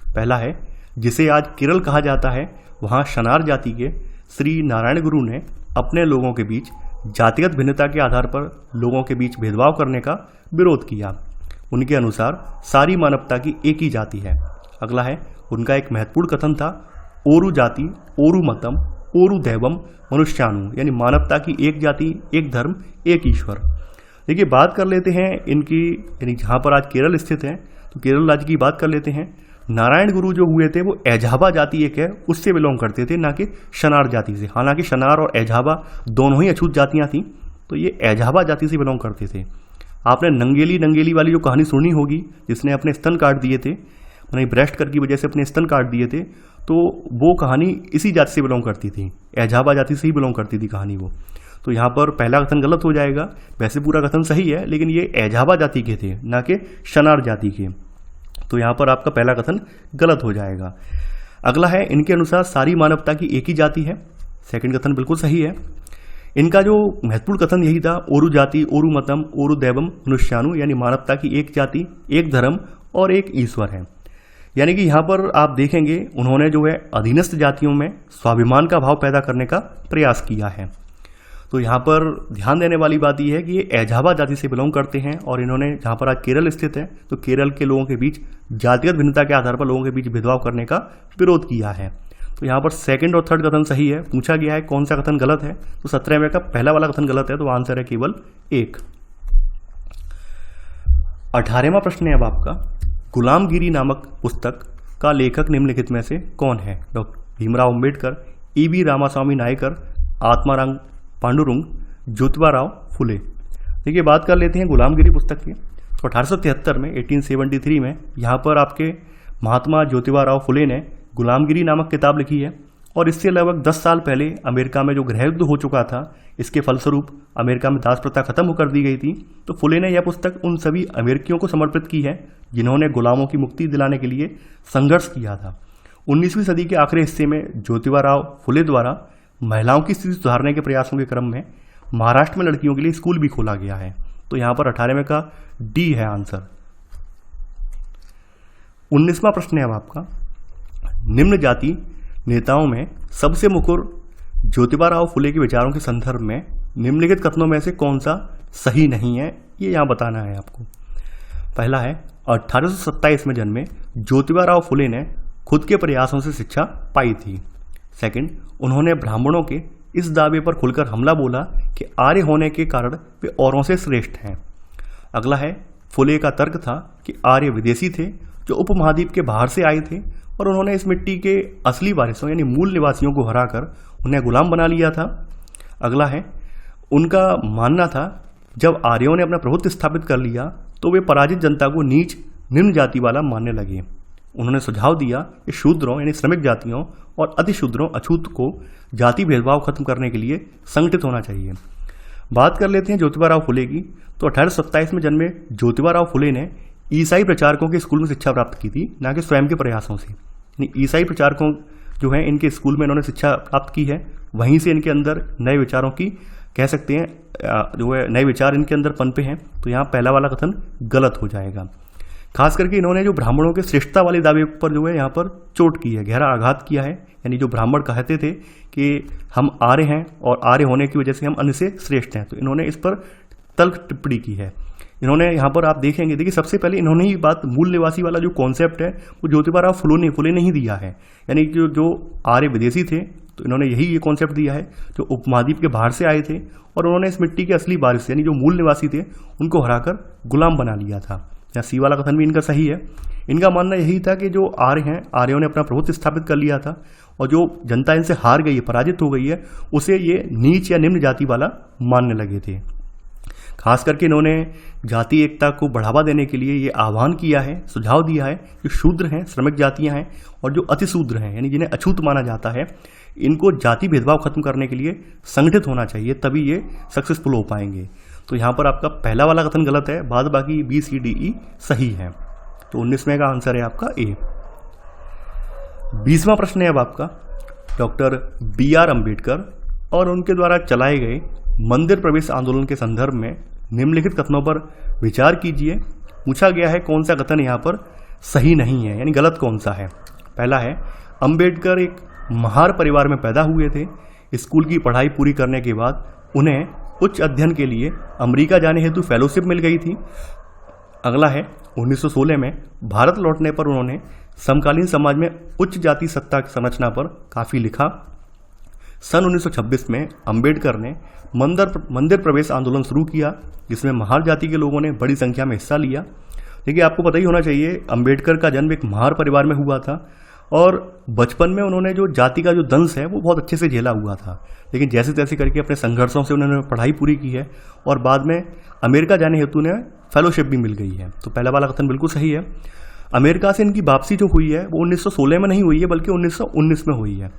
पहला है जिसे आज केरल कहा जाता है वहाँ शनार जाति के श्री नारायण गुरु ने अपने लोगों के बीच जातिगत भिन्नता के आधार पर लोगों के बीच भेदभाव करने का विरोध किया। उनके अनुसार सारी मानवता की एक ही जाति है। अगला है उनका एक महत्वपूर्ण कथन था ओरु जाति ओरु मतम ओरु दैवम मनुष्यानु, यानी मानवता की एक जाति एक धर्म एक ईश्वर। देखिए बात कर लेते हैं इनकी, यानी जहाँ पर आज केरल स्थित है तो केरल राज्य की बात कर लेते हैं। नारायण गुरु जो हुए थे वो एझाबा जाति एक है उससे बिलोंग करते थे, ना कि शनार जाति से। हालांकि शनार और एझाबा दोनों ही अछूत जातियाँ थीं, तो ये एझाबा जाति से बिलोंग करते थे। आपने नंगेली वाली जो कहानी सुनी होगी, जिसने अपने स्तन काट दिए थे, यानी ब्रेस्ट कर की वजह से अपने स्तन काट दिए थे, तो वो कहानी इसी जाति से बिलोंग करती थी, एझाबा जाति से ही बिलोंग करती थी कहानी वो। तो यहाँ पर पहला कथन गलत हो जाएगा। वैसे पूरा कथन सही है लेकिन ये एझाबा जाति के थे, ना कि शनार जाति के। तो यहाँ पर आपका पहला कथन गलत हो जाएगा। अगला है इनके अनुसार सारी मानवता की एक ही जाति है। सेकंड कथन बिल्कुल सही है। इनका जो महत्वपूर्ण कथन यही था ओरु जाति ओरु मतम ओरु दैवम मनुष्यानु, यानी मानवता की एक जाति एक धर्म और एक ईश्वर है। यानी कि यहाँ पर आप देखेंगे उन्होंने जो है अधीनस्थ जातियों में स्वाभिमान का भाव पैदा करने का प्रयास किया है। तो यहाँ पर ध्यान देने वाली बात यह है कि ये एजावा जाति से बिलोंग करते हैं और इन्होंने जहाँ पर आज केरल स्थित है तो केरल के लोगों के बीच जातिगत भिन्नता के आधार पर लोगों के बीच भेदभाव करने का विरोध किया है। तो यहाँ पर सेकंड और थर्ड कथन सही है। पूछा गया है कौन सा कथन गलत है, तो 17वें का पहला वाला कथन गलत है, तो आंसर है केवल 1। 18वां प्रश्न है अब आपका, गुलामगिरी नामक पुस्तक का लेखक निम्नलिखित में से कौन है? Doctor Bhimrao Ambedkar, E.V. रामास्वामी नायकर, आत्माराम पांडुरंग, ज्योतिबा राव फुले। देखिए बात कर लेते हैं गुलामगिरी पुस्तक की। तो 1873 में 1873 में यहाँ पर आपके महात्मा ज्योतिबा राव फुले ने गुलामगिरी नामक किताब लिखी है और इससे लगभग 10 साल पहले अमेरिका में जो गृह युद्ध हो चुका था, इसके फलस्वरूप अमेरिका में दास प्रथा खत्म कर दी गई थी। तो फुले ने यह पुस्तक उन सभी अमेरिकियों को समर्पित की है जिन्होंने गुलामों की मुक्ति दिलाने के लिए संघर्ष किया था। 19वीं सदी के आखिरी हिस्से में ज्योतिबा राव फुले द्वारा महिलाओं की स्थिति सुधारने के प्रयासों के क्रम में महाराष्ट्र में लड़कियों के लिए स्कूल भी खोला गया है। तो यहां पर 18वें का डी है आंसर। 19वां प्रश्न है अब आपका, निम्न जाति नेताओं में सबसे मुखर ज्योतिबा राव फुले के विचारों के संदर्भ में निम्नलिखित कथनों में से कौन सा सही नहीं है, ये यहां बताना है आपको। पहला है, 1827 में जन्मे ज्योतिबा राव फुले ने खुद के प्रयासों से शिक्षा पाई थी। सेकंड, उन्होंने ब्राह्मणों के इस दावे पर खुलकर हमला बोला कि आर्य होने के कारण वे औरों से श्रेष्ठ हैं। अगला है, फुले का तर्क था कि आर्य विदेशी थे जो उपमहाद्वीप के बाहर से आए थे और उन्होंने इस मिट्टी के असली वारिसों यानी मूल निवासियों को हराकर उन्हें गुलाम बना लिया था। अगला है, उनका मानना था जब आर्यों ने अपना प्रभुत्व स्थापित कर लिया तो वे पराजित जनता को नीच निम्न जाति वाला मानने लगे। उन्होंने सुझाव दिया कि शूद्रों यानी श्रमिक जातियों और अतिशूद्रों अछूत को जाति भेदभाव खत्म करने के लिए संगठित होना चाहिए। बात कर लेते हैं ज्योतिबा राव फुले की। तो 1827 में जन्मे ज्योतिबा राव फुले ने ईसाई प्रचारकों के स्कूल में शिक्षा प्राप्त की थी, न कि स्वयं के प्रयासों से। यानी ईसाई प्रचारकों जो हैं इनके स्कूल में इन्होंने शिक्षा प्राप्त की है, वहीं से इनके अंदर नए विचारों की कह सकते हैं जो है नए विचार इनके अंदर पनपे हैं। तो यहाँ पहला वाला कथन गलत हो जाएगा। खास करके इन्होंने जो ब्राह्मणों के श्रेष्ठता वाले दावे पर जो है यहाँ पर चोट की है, गहरा आघात किया है। यानी जो ब्राह्मण कहते थे कि हम आर्य हैं और आर्य होने की वजह से हम अन्य से श्रेष्ठ हैं, तो इन्होंने इस पर तल्ख टिप्पणी की है। इन्होंने यहाँ पर आप देखेंगे, देखिए सबसे पहले इन्होंने ही बात मूल निवासी वाला जो कॉन्सेप्ट है वो ज्योतिबा राव फुले ने ही दिया है। यानी जो आर्य विदेशी थे तो इन्होंने यही ये कॉन्सेप्ट दिया है जो उपमहाद्वीप के बाहर से आए थे और उन्होंने इस मिट्टी के असली वारिस यानी जो मूल निवासी थे उनको हराकर गुलाम बना लिया था। या सी वाला कथन भी इनका सही है। इनका मानना यही था कि जो आर्य हैं, आर्यों ने अपना प्रभुत्व स्थापित कर लिया था और जो जनता इनसे हार गई है, पराजित हो गई है, उसे ये नीच या निम्न जाति वाला मानने लगे थे। खास करके इन्होंने जाति एकता को बढ़ावा देने के लिए ये आह्वान किया है, सुझाव दिया है जो शूद्र हैं, श्रमिक जातियां हैं और जो अतिशूद्र हैं यानी जिन्हें अछूत माना जाता है, इनको जाति भेदभाव खत्म करने के लिए संगठित होना चाहिए, तभी ये सक्सेसफुल हो पाएंगे। तो यहाँ पर आपका पहला वाला कथन गलत है, बाद बाकी बी सी डी ई सही है। तो 19वें का आंसर है आपका ए। 20वां प्रश्न है अब आपका, डॉक्टर B.R. अम्बेडकर और उनके द्वारा चलाए गए मंदिर प्रवेश आंदोलन के संदर्भ में निम्नलिखित कथनों पर विचार कीजिए। पूछा गया है कौन सा कथन यहाँ पर सही नहीं है, यानी गलत कौन सा है। पहला है, अम्बेडकर एक महार परिवार में पैदा हुए थे। स्कूल की पढ़ाई पूरी करने के बाद उन्हें उच्च अध्ययन के लिए अमेरिका जाने हेतु फेलोशिप मिल गई थी। अगला है, 1916 में भारत लौटने पर उन्होंने समकालीन समाज में उच्च जाति सत्ता की संरचना पर काफ़ी लिखा। सन 1926 में अम्बेडकर ने मंदिर प्रवेश आंदोलन शुरू किया, जिसमें महार जाति के लोगों ने बड़ी संख्या में हिस्सा लिया। देखिए आपको पता ही होना चाहिए, अम्बेडकर का जन्म एक महार परिवार में हुआ था और बचपन में उन्होंने जो जाति का जो दंश है वो बहुत अच्छे से झेला हुआ था। लेकिन जैसे तैसे करके अपने संघर्षों से उन्होंने पढ़ाई पूरी की है और बाद में अमेरिका जाने हेतु उन्हें फेलोशिप भी मिल गई है। तो पहला वाला कथन बिल्कुल सही है। अमेरिका से इनकी वापसी जो हुई है वो 1916 में नहीं हुई है, बल्कि 1919 में हुई है।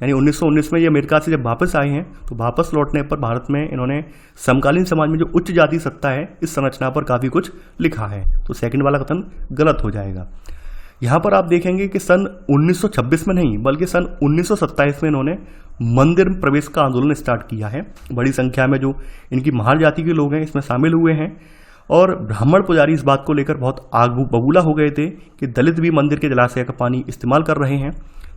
यानी 1919 में ये अमेरिका से जब वापस आए हैं तो वापस लौटने पर भारत में इन्होंने समकालीन समाज में जो उच्च जाति सत्ता है इस संरचना पर काफ़ी कुछ लिखा है। तो सेकंड वाला कथन गलत हो जाएगा। यहाँ पर आप देखेंगे कि सन 1926 में नहीं बल्कि सन 1927 में इन्होंने मंदिर प्रवेश का आंदोलन स्टार्ट किया है। बड़ी संख्या में जो इनकी महार जाति के लोग हैं इसमें शामिल हुए हैं और ब्राह्मण पुजारी इस बात को लेकर बहुत आग बबूला हो गए थे कि दलित भी मंदिर के जलाशय का पानी इस्तेमाल कर रहे हैं।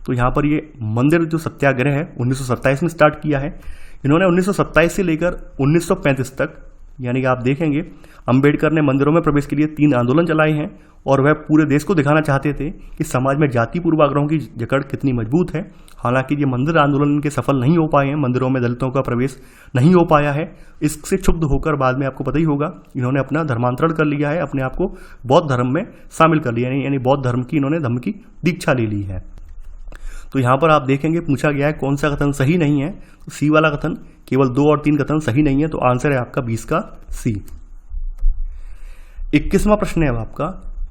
तो यहाँ पर ये मंदिर जो सत्याग्रह है 1927 में स्टार्ट किया है इन्होंने। 1927 से लेकर 1935 तक, यानी कि आप देखेंगे अंबेडकर ने मंदिरों में प्रवेश के लिए 3 आंदोलन चलाए हैं और वह पूरे देश को दिखाना चाहते थे कि समाज में जाति पूर्वाग्रहों की जकड़ कितनी मजबूत है। हालांकि ये मंदिर आंदोलन इनके सफल नहीं हो पाए हैं, मंदिरों में दलितों का प्रवेश नहीं हो पाया है। इससे क्षुब्ध होकर बाद में आपको पता ही होगा इन्होंने अपना धर्मांतरण कर लिया है, अपने आप को बौद्ध धर्म में शामिल कर लिया, यानी बौद्ध धर्म की इन्होंने धर्म की दीक्षा ले ली है। तो यहाँ पर आप देखेंगे पूछा गया है कौन सा कथन सही नहीं है, तो सी वाला कथन, केवल 2 और 3 कथन सही नहीं है, तो आंसर है आपका 20 का सी। 21वां प्रश्न है अब आपका,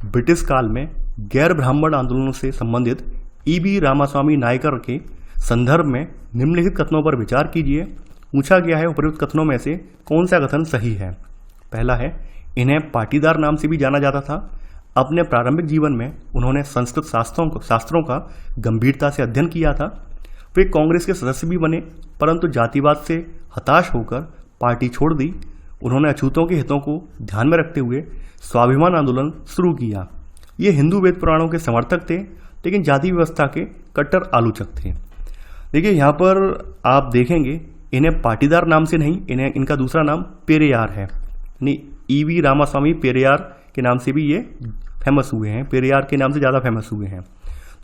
ब्रिटिश काल में गैर ब्राह्मण आंदोलनों से संबंधित ईबी रामास्वामी नायकर के संदर्भ में निम्नलिखित कथनों पर विचार कीजिए। पूछा गया है उपयुक्त कथनों में से कौन सा कथन सही है। पहला है, इन्हें पाटीदार नाम से भी जाना जाता था। अपने प्रारंभिक जीवन में उन्होंने संस्कृत शास्त्रों का गंभीरता से अध्ययन किया था। वे कांग्रेस के सदस्य भी बने, परंतु जातिवाद से हताश होकर पार्टी छोड़ दी। उन्होंने अछूतों के हितों को ध्यान में रखते हुए स्वाभिमान आंदोलन शुरू किया। ये हिंदू वेद पुराणों के समर्थक थे, लेकिन जाति व्यवस्था के कट्टर आलोचक थे। देखिए यहाँ पर आप देखेंगे इन्हें पाटीदार नाम से नहीं, इनका दूसरा नाम पेरियार है, यानी ईवी रामास्वामी पेरियार के नाम से भी ये फेमस हुए हैं, पेरियार के नाम से ज़्यादा फेमस हुए हैं।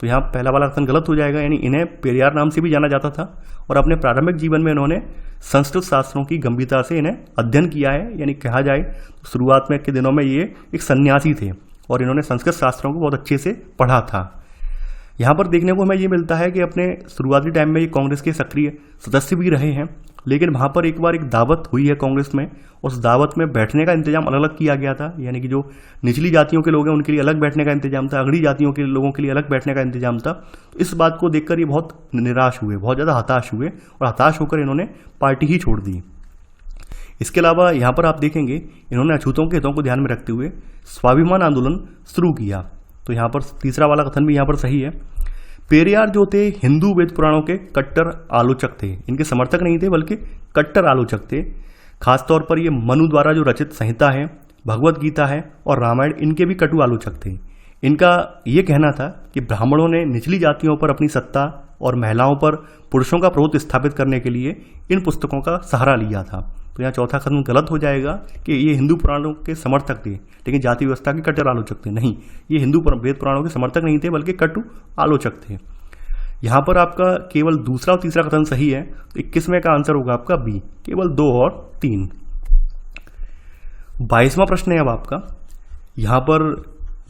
तो यहाँ पहला वाला कथन गलत हो जाएगा, यानी इन्हें पेरियार नाम से भी जाना जाता था और अपने प्रारंभिक जीवन में इन्होंने संस्कृत शास्त्रों की गंभीरता से इन्हें अध्ययन किया है। यानी कहा जाए तो शुरुआत में के दिनों में ये एक सन्यासी थे और इन्होंने संस्कृत शास्त्रों को बहुत अच्छे से पढ़ा था। यहाँ पर देखने को हमें ये मिलता है कि अपने शुरुआती टाइम में ये कांग्रेस के सक्रिय सदस्य भी रहे हैं, लेकिन वहाँ पर एक बार एक दावत हुई है कांग्रेस में, उस दावत में बैठने का इंतजाम अलग अलग किया गया था। यानी कि जो निचली जातियों के लोग हैं उनके लिए अलग बैठने का इंतजाम था, अगड़ी जातियों के लोगों के लिए अलग बैठने का इंतजाम था। तो इस बात को देखकर ये बहुत निराश हुए, बहुत ज़्यादा हताश हुए और हताश होकर इन्होंने पार्टी ही छोड़ दी। इसके अलावा यहाँ पर आप देखेंगे इन्होंने अछूतों के हितों को ध्यान में रखते हुए स्वाभिमान आंदोलन शुरू किया। तो यहाँ पर तीसरा वाला कथन भी यहाँ पर सही है। पेरियार जो थे हिंदू वेद पुराणों के कट्टर आलोचक थे, इनके समर्थक नहीं थे बल्कि कट्टर आलोचक थे। खासतौर पर ये मनु द्वारा जो रचित संहिता है, भगवत गीता है और रामायण, इनके भी कटु आलोचक थे। इनका ये कहना था कि ब्राह्मणों ने निचली जातियों पर अपनी सत्ता और महिलाओं पर पुरुषों का प्रभुत्व स्थापित करने के लिए इन पुस्तकों का सहारा लिया था। तो यहाँ चौथा कथन गलत हो जाएगा कि ये हिंदू पुराणों के समर्थक थे लेकिन जाति व्यवस्था के कट्टर आलोचक थे। नहीं, ये हिंदू वेद पुराणों के समर्थक नहीं थे बल्कि कटु आलोचक थे। यहाँ पर आपका केवल दूसरा और तीसरा कथन सही है, तो 21वें का आंसर होगा आपका बी, केवल 2 और 3। 22वां प्रश्न है अब आपका। यहाँ पर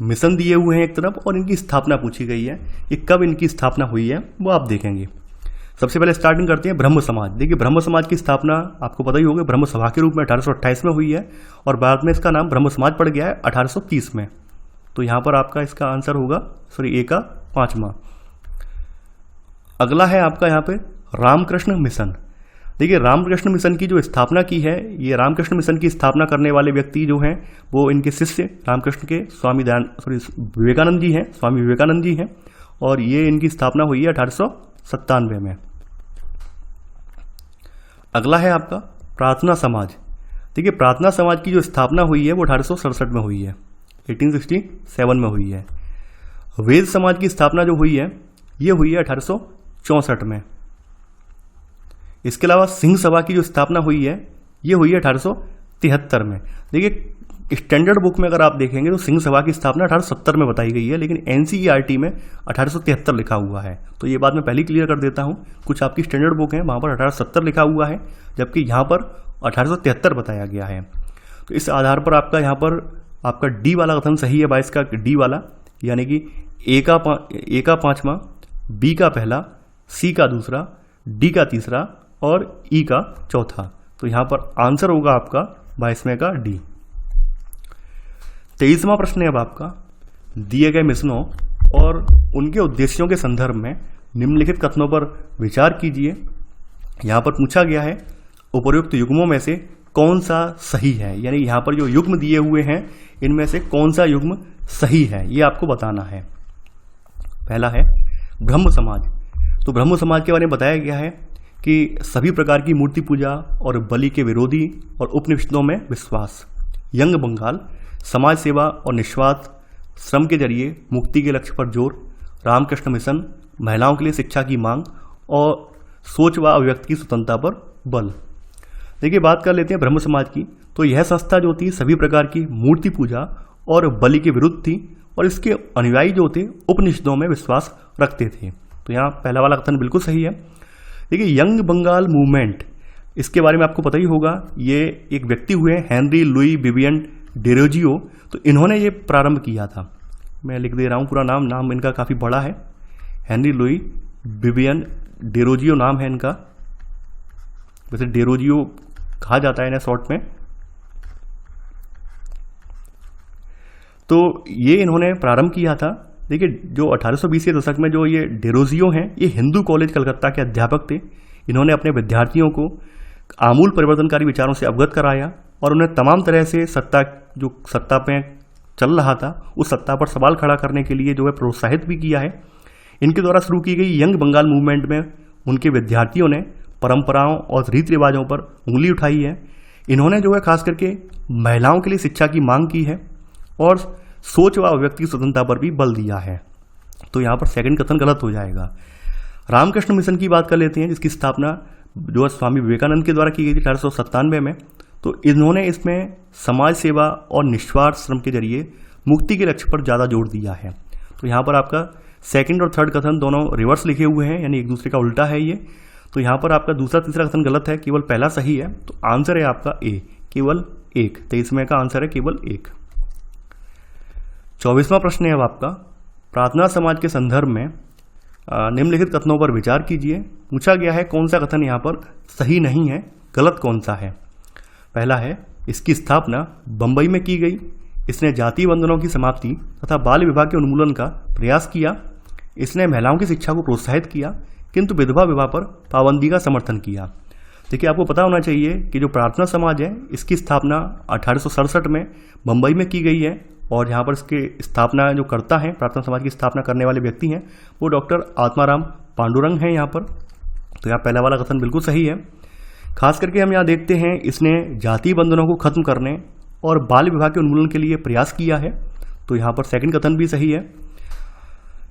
मिशन दिए हुए हैं एक तरफ और इनकी स्थापना पूछी गई है कि कब इनकी स्थापना हुई है वो आप देखेंगे। सबसे पहले स्टार्टिंग करते हैं ब्रह्म समाज। देखिए ब्रह्म समाज की स्थापना आपको पता ही होगा, ब्रह्म सभा के रूप में 1828 में हुई है और बाद में इसका नाम ब्रह्म समाज पड़ गया है 1830 में। तो यहाँ पर आपका इसका आंसर होगा ए का 5वां। अगला है आपका यहाँ पे रामकृष्ण मिशन। देखिए रामकृष्ण मिशन की जो स्थापना की है, ये रामकृष्ण मिशन की स्थापना करने वाले व्यक्ति जो हैं वो इनके शिष्य रामकृष्ण के विवेकानंद जी हैं, स्वामी विवेकानंद जी हैं और ये इनकी स्थापना हुई है 1897 में। अगला है आपका प्रार्थना समाज। देखिए प्रार्थना समाज की जो स्थापना हुई है वो 1867 में हुई है, 1867 में हुई है। वेद समाज की स्थापना जो हुई है ये हुई है 1864 में। इसके अलावा सिंह सभा की जो स्थापना हुई है ये हुई है 1873 में। देखिए स्टैंडर्ड बुक में अगर आप देखेंगे तो सिंह सभा की स्थापना 1870 में बताई गई है, लेकिन एनसीईआरटी में 1873 लिखा हुआ है। तो ये बात मैं पहले क्लियर कर देता हूँ, कुछ आपकी स्टैंडर्ड बुक है वहाँ पर 1870 लिखा हुआ है जबकि यहाँ पर 1873 बताया गया है। तो इस आधार पर आपका यहाँ पर आपका डी वाला कथन सही है, 22 का डी वाला, यानी कि ए का 5वां, बी का पहला, सी का दूसरा, डी का तीसरा और ई का चौथा। तो यहाँ पर आंसर होगा आपका 22वें का डी। 23वां प्रश्न है अब आपका। दिए गए मिशनों और उनके उद्देश्यों के संदर्भ में निम्नलिखित कथनों पर विचार कीजिए। यहाँ पर पूछा गया है उपर्युक्त युग्मों में से कौन सा सही है, यानी यहाँ पर जो युग्म दिए हुए हैं इनमें से कौन सा युग्म सही है ये आपको बताना है। पहला है ब्रह्म समाज। तो ब्रह्म समाज के बारे में बताया गया है कि सभी प्रकार की मूर्ति पूजा और बलि के विरोधी और उपनिषदों में विश्वास। यंग बंगाल, समाज सेवा और निस्वार्थ श्रम के जरिए मुक्ति के लक्ष्य पर जोर। रामकृष्ण मिशन, महिलाओं के लिए शिक्षा की मांग और सोच व अभिव्यक्ति की स्वतंत्रता पर बल। देखिए बात कर लेते हैं ब्रह्म समाज की। तो यह संस्था जो थी सभी प्रकार की मूर्ति पूजा और बलि के विरुद्ध थी और इसके अनुयायी जो थे उपनिषदों में विश्वास रखते थे। तो यहाँ पहला वाला कथन बिल्कुल सही है। देखिए यंग बंगाल मूवमेंट, इसके बारे में आपको पता ही होगा। ये एक व्यक्ति हुए हेनरी लुई विवियन डेरोजियो, तो इन्होंने ये प्रारंभ किया था। मैं लिख दे रहा हूँ पूरा नाम इनका काफ़ी बड़ा है। हेनरी लुई विवियन डेरोजियो नाम है इनका, वैसे डेरोजियो कहा जाता है इन्हें शॉर्ट में। तो ये इन्होंने प्रारंभ किया था। देखिए जो 1820 के दशक में जो ये डेरोजियो हैं, ये हिंदू कॉलेज कलकत्ता के अध्यापक थे। इन्होंने अपने विद्यार्थियों को आमूल परिवर्तनकारी विचारों से अवगत कराया और उन्हें तमाम तरह से सत्ता पे चल रहा था उस सत्ता पर सवाल खड़ा करने के लिए जो है प्रोत्साहित भी किया है। इनके द्वारा शुरू की गई यंग बंगाल मूवमेंट में उनके विद्यार्थियों ने परंपराओं और रीति रिवाजों पर उंगली उठाई है। इन्होंने जो है खास करके महिलाओं के लिए शिक्षा की मांग की है और सोच व अभिव्यक्ति की स्वतंत्रता पर भी बल दिया है। तो यहाँ पर सेकंड कथन गलत हो जाएगा। रामकृष्ण मिशन की बात कर लेते हैं, जिसकी स्थापना जो है स्वामी विवेकानंद के द्वारा की गई थी 1897 में। तो इन्होंने इसमें समाज सेवा और निस्वार्थ श्रम के जरिए मुक्ति के लक्ष्य पर ज़्यादा जोर दिया है। तो यहाँ पर आपका सेकंड और थर्ड कथन दोनों रिवर्स लिखे हुए हैं, यानी एक दूसरे का उल्टा है ये। तो यहाँ पर आपका दूसरा तीसरा कथन गलत है, केवल पहला सही है। तो आंसर है आपका ए, केवल एक। 23वें का आंसर है केवल एक। 24वां प्रश्न है अब आपका, प्रार्थना समाज के संदर्भ में निम्नलिखित कथनों पर विचार कीजिए। पूछा गया है कौन सा कथन यहाँ पर सही नहीं है, गलत कौन सा है। पहला है इसकी स्थापना बंबई में की गई, इसने जाति बंधनों की समाप्ति तथा बाल विवाह के उन्मूलन का प्रयास किया, इसने महिलाओं की शिक्षा को प्रोत्साहित किया किंतु विधवा विवाह पर पाबंदी का समर्थन किया। देखिए आपको पता होना चाहिए कि जो प्रार्थना समाज है इसकी स्थापना 1867 में बंबई में की गई है और यहाँ पर इसके स्थापना जो करता है, प्रार्थना समाज की स्थापना करने वाले व्यक्ति हैं वो डॉक्टर आत्माराम पांडुरंग हैं यहाँ पर। तो यहाँ पहला वाला कथन बिल्कुल सही है। खास करके हम यहाँ देखते हैं इसने जाति बंधनों को खत्म करने और बाल विवाह के उन्मूलन के लिए प्रयास किया है। तो यहाँ पर सेकंड कथन भी सही है।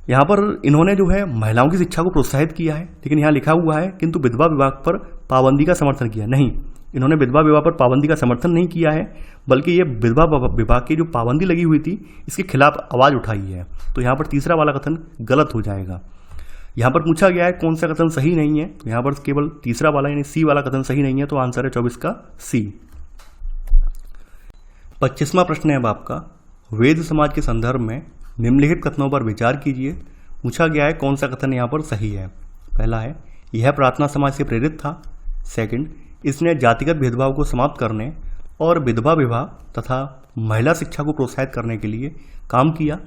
यहाँ पर इन्होंने जो है महिलाओं की शिक्षा को प्रोत्साहित किया है, लेकिन यहाँ लिखा हुआ है किंतु विधवा विवाह पर पाबंदी का समर्थन किया। नहीं, इन्होंने विधवा विवाह पर पाबंदी का समर्थन नहीं किया है, बल्कि ये विधवा विवाह की जो पाबंदी लगी हुई थी इसके खिलाफ आवाज़ उठाई है। तो यहाँ पर तीसरा वाला कथन गलत हो जाएगा। यहाँ पर पूछा गया है कौन सा कथन सही नहीं है, तो यहाँ पर केवल तीसरा वाला यानी सी वाला कथन सही नहीं है। तो आंसर है 24 का सी। 25वां प्रश्न है अब आपका, वेद समाज के संदर्भ में निम्नलिखित कथनों पर विचार कीजिए। पूछा गया है कौन सा कथन यहाँ पर सही है। पहला है यह प्रार्थना समाज से प्रेरित था। सेकंड, इसने जातिगत भेदभाव को समाप्त करने और विधवा विवाह तथा महिला शिक्षा को प्रोत्साहित करने के लिए काम किया।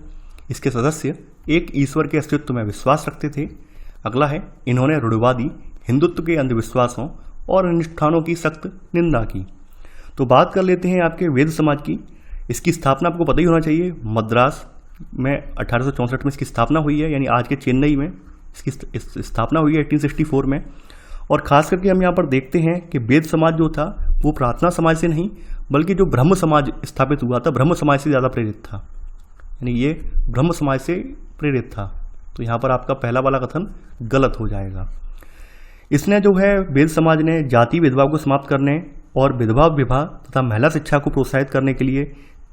इसके सदस्य एक ईश्वर के अस्तित्व में विश्वास रखते थे। अगला है इन्होंने रूढ़िवादी हिंदुत्व के अंधविश्वासों और अनुष्ठानों की सख्त निंदा की। तो बात कर लेते हैं आपके वेद समाज की। इसकी स्थापना आपको पता ही होना चाहिए, मद्रास में 1864 में इसकी स्थापना हुई है, यानी आज के चेन्नई में इसकी स्थापना हुई है 1864 में। और खास करके हम यहाँ पर देखते हैं कि वेद समाज जो था वो प्रार्थना समाज से नहीं बल्कि जो ब्रह्म समाज स्थापित हुआ था ब्रह्म समाज से ज़्यादा प्रेरित था, यानी ये ब्रह्म समाज से प्रेरित था। तो यहाँ पर आपका पहला वाला कथन गलत हो जाएगा। इसने जो है वेद समाज ने जाति भेदभाव को समाप्त करने और विधवा विवाह तथा महिला शिक्षा को प्रोत्साहित करने के लिए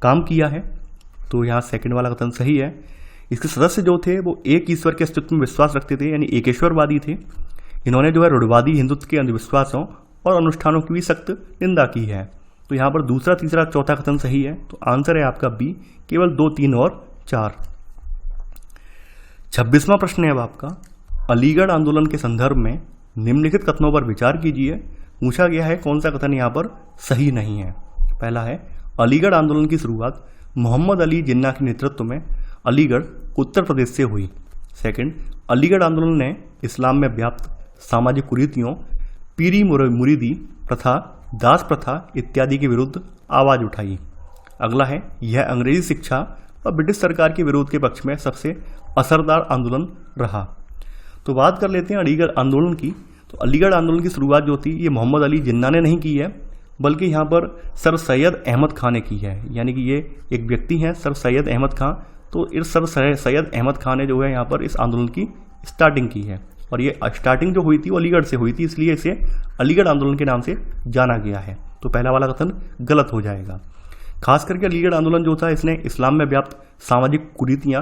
काम किया है। तो यहाँ सेकंड वाला कथन सही है। इसके सदस्य जो थे वो एक ईश्वर के अस्तित्व में विश्वास रखते थे, यानी एकेश्वरवादी थे। इन्होंने जो है रूढ़िवादी हिंदुत्व के अंधविश्वासों और अनुष्ठानों की भी सख्त निंदा की है। तो यहाँ पर दूसरा तीसरा चौथा कथन सही है। तो आंसर है आपका बी, केवल 2, 3 और 4। 26वां प्रश्न है अब आपका, अलीगढ़ आंदोलन के संदर्भ में निम्नलिखित कथनों पर विचार कीजिए। पूछा गया है कौन सा कथन यहाँ पर सही नहीं है। पहला है अलीगढ़ आंदोलन की शुरुआत मोहम्मद अली जिन्ना के नेतृत्व में अलीगढ़ उत्तर प्रदेश से हुई। सेकंड, अलीगढ़ आंदोलन ने इस्लाम में व्याप्त सामाजिक कुरीतियों, पीरी मुरीदी प्रथा, दास प्रथा इत्यादि के विरुद्ध आवाज़ उठाई। अगला है यह अंग्रेजी शिक्षा और ब्रिटिश सरकार के विरोध के पक्ष में सबसे असरदार आंदोलन रहा। तो बात कर लेते हैं अलीगढ़ आंदोलन की। तो अलीगढ़ आंदोलन की शुरुआत जो थी ये मोहम्मद अली जिन्ना ने नहीं की है, बल्कि यहाँ पर सर सैयद अहमद खान ने की है। यानी कि ये एक व्यक्ति हैं सर सैयद अहमद खान। तो इस सर सैयद अहमद खान ने जो है यहाँ पर इस आंदोलन की स्टार्टिंग की है। और ये स्टार्टिंग जो हुई थी वो अलीगढ़ से हुई थी, इसलिए इसे अलीगढ़ आंदोलन के नाम से जाना गया है। तो पहला वाला कथन गलत हो जाएगा। खास करके अलीगढ़ आंदोलन जो था, इसने इस्लाम में व्याप्त सामाजिक कुरीतियाँ,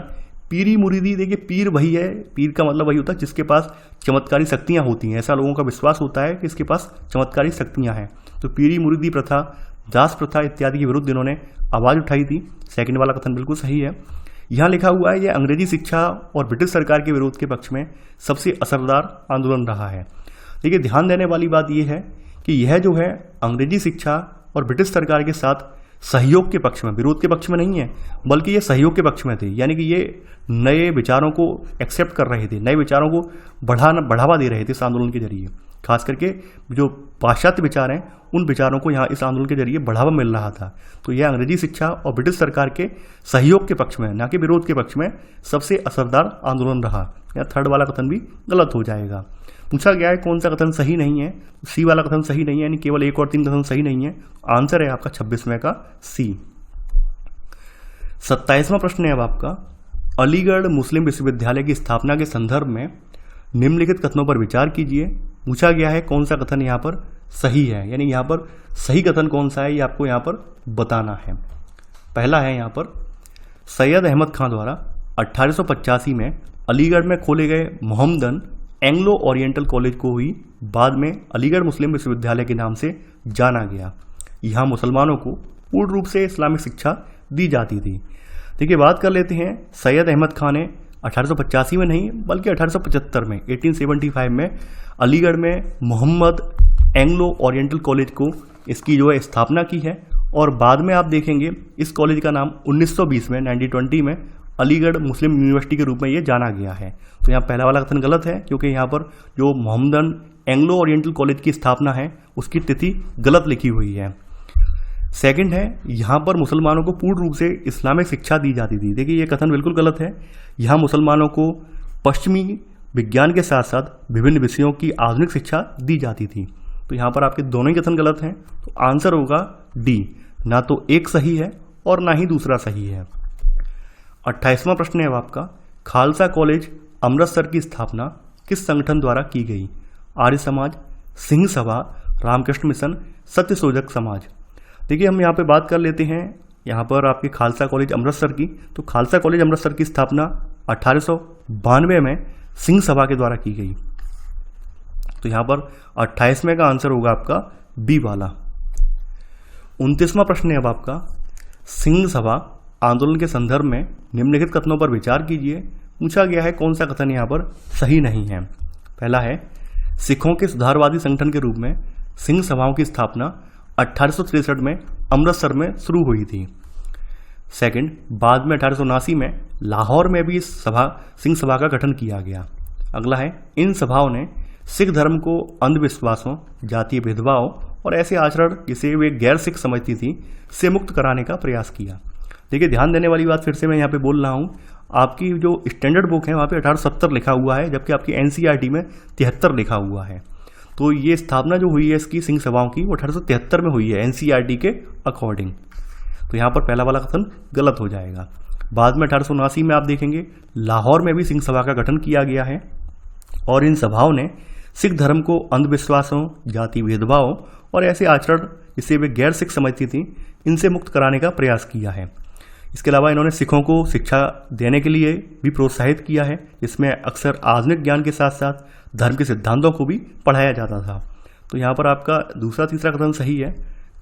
पीरी मुरीदी, देखिए पीर वही है, पीर का मतलब वही होता है जिसके पास चमत्कारी शक्तियाँ होती हैं, ऐसा लोगों का विश्वास होता है कि इसके पास चमत्कारी शक्तियाँ हैं। तो पीरी मुरीदी प्रथा, दास प्रथा इत्यादि के विरुद्ध इन्होंने आवाज़ उठाई थी। सेकंड वाला कथन बिल्कुल सही है। यहाँ लिखा हुआ है, यह अंग्रेजी शिक्षा और ब्रिटिश सरकार के विरोध के पक्ष में सबसे असरदार आंदोलन रहा है। देखिए ध्यान देने वाली बात यह है कि यह जो है अंग्रेजी शिक्षा और ब्रिटिश सरकार के साथ सहयोग के पक्ष में, विरोध के पक्ष में नहीं है, बल्कि ये सहयोग के पक्ष में थे। यानी कि ये नए विचारों को एक्सेप्ट कर रहे थे, नए विचारों को बढ़ावा दे रहे थे इस आंदोलन के जरिए। खास करके जो पाश्चात्य विचार हैं, उन विचारों को यहाँ इस आंदोलन के जरिए बढ़ावा मिल रहा था। तो यह अंग्रेजी शिक्षा और ब्रिटिश सरकार के सहयोग के पक्ष में, ना कि विरोध के पक्ष में, सबसे असरदार आंदोलन रहा। या थर्ड वाला कथन भी गलत हो जाएगा। पूछा गया है कौन सा कथन सही नहीं है, सी वाला कथन सही नहीं है, यानी केवल 1 और 3 कथन सही नहीं है। आंसर है आपका 26वें का सी। 27वां प्रश्न है अब आपका, अलीगढ़ मुस्लिम विश्वविद्यालय की स्थापना के संदर्भ में निम्नलिखित कथनों पर विचार कीजिए। पूछा गया है कौन सा कथन यहाँ पर सही है, यानी यहाँ पर सही कथन कौन सा है ये आपको यहाँ पर बताना है। पहला है यहाँ पर, सैयद अहमद खां द्वारा 1885 में अलीगढ़ में खोले गए मोहम्मदन एंग्लो ओरिएंटल कॉलेज को ही बाद में अलीगढ़ मुस्लिम विश्वविद्यालय के नाम से जाना गया। यहाँ मुसलमानों को पूर्ण रूप से इस्लामिक शिक्षा दी जाती थी। देखिए बात कर लेते हैं, सैयद अहमद खां ने 1885 में नहीं बल्कि 1875 में 1875 में अलीगढ़ में मोहम्मद एंग्लो ओरिएंटल कॉलेज को इसकी जो है स्थापना की है। और बाद में आप देखेंगे इस कॉलेज का नाम 1920 में 1920 में अलीगढ़ मुस्लिम यूनिवर्सिटी के रूप में ये जाना गया है। तो यहाँ पहला वाला कथन गलत है, क्योंकि यहाँ पर जो मोहम्मदन एंग्लो ओरिएंटल कॉलेज की स्थापना है उसकी तिथि गलत लिखी हुई है। सेकंड है, यहाँ पर मुसलमानों को पूर्ण रूप से इस्लामिक शिक्षा दी जाती थी। देखिए ये कथन बिल्कुल गलत है। यहाँ मुसलमानों को पश्चिमी विज्ञान के साथ साथ विभिन्न विषयों की आधुनिक शिक्षा दी जाती थी। तो यहाँ पर आपके दोनों ही कथन गलत हैं। तो आंसर होगा डी, ना तो एक सही है और ना ही दूसरा सही है। 28वां प्रश्न है अब आपका, खालसा कॉलेज अमृतसर की स्थापना किस संगठन द्वारा की गई? आर्य समाज, सिंह सभा, रामकृष्ण मिशन, सत्यशोधक समाज। देखिए हम यहाँ पे बात कर लेते हैं यहाँ पर आपके खालसा कॉलेज अमृतसर की। तो खालसा कॉलेज अमृतसर की स्थापना 1892 में सिंह सभा के द्वारा की गई। तो यहाँ पर 28वें का आंसर होगा आपका बी वाला। 29वां प्रश्न है अब आपका, सिंह सभा आंदोलन के संदर्भ में निम्नलिखित कथनों पर विचार कीजिए। पूछा गया है कौन सा कथन यहाँ पर सही नहीं है। पहला है, सिखों के सुधारवादी संगठन के रूप में सिंह सभाओं की स्थापना 1863 में अमृतसर में शुरू हुई थी। सेकंड, बाद में 1879 में लाहौर में भी सिंह सभा का गठन किया गया। अगला है, इन सभाओं ने सिख धर्म को अंधविश्वासों, जातीय भेदभाव और ऐसे आचरण जिसे वे गैर सिख समझती थी से मुक्त कराने का प्रयास किया। देखिए ध्यान देने वाली बात फिर से मैं यहाँ पे बोल रहा हूँ, आपकी जो स्टैंडर्ड बुक है वहाँ पे 1870 लिखा हुआ है, जबकि आपकी एनसीईआरटी में 73 लिखा हुआ है। तो ये स्थापना जो हुई है इसकी सिंह सभाओं की वो 1873 में हुई है एनसीईआरटी के अकॉर्डिंग। तो यहाँ पर पहला वाला कथन गलत हो जाएगा। बाद में 1879 में आप देखेंगे लाहौर में भी सिंह सभा का गठन किया गया है और इन सभाओं ने सिख धर्म को अंधविश्वासों, जाति भेदभाव और ऐसे आचरण जिसे वे गैर सिख समझती थी इनसे मुक्त कराने का प्रयास किया है। इसके अलावा इन्होंने सिखों को शिक्षा देने के लिए भी प्रोत्साहित किया है, जिसमें अक्सर आधुनिक ज्ञान के साथ साथ धर्म के सिद्धांतों को भी पढ़ाया जाता था। तो यहाँ पर आपका दूसरा तीसरा कथन सही है,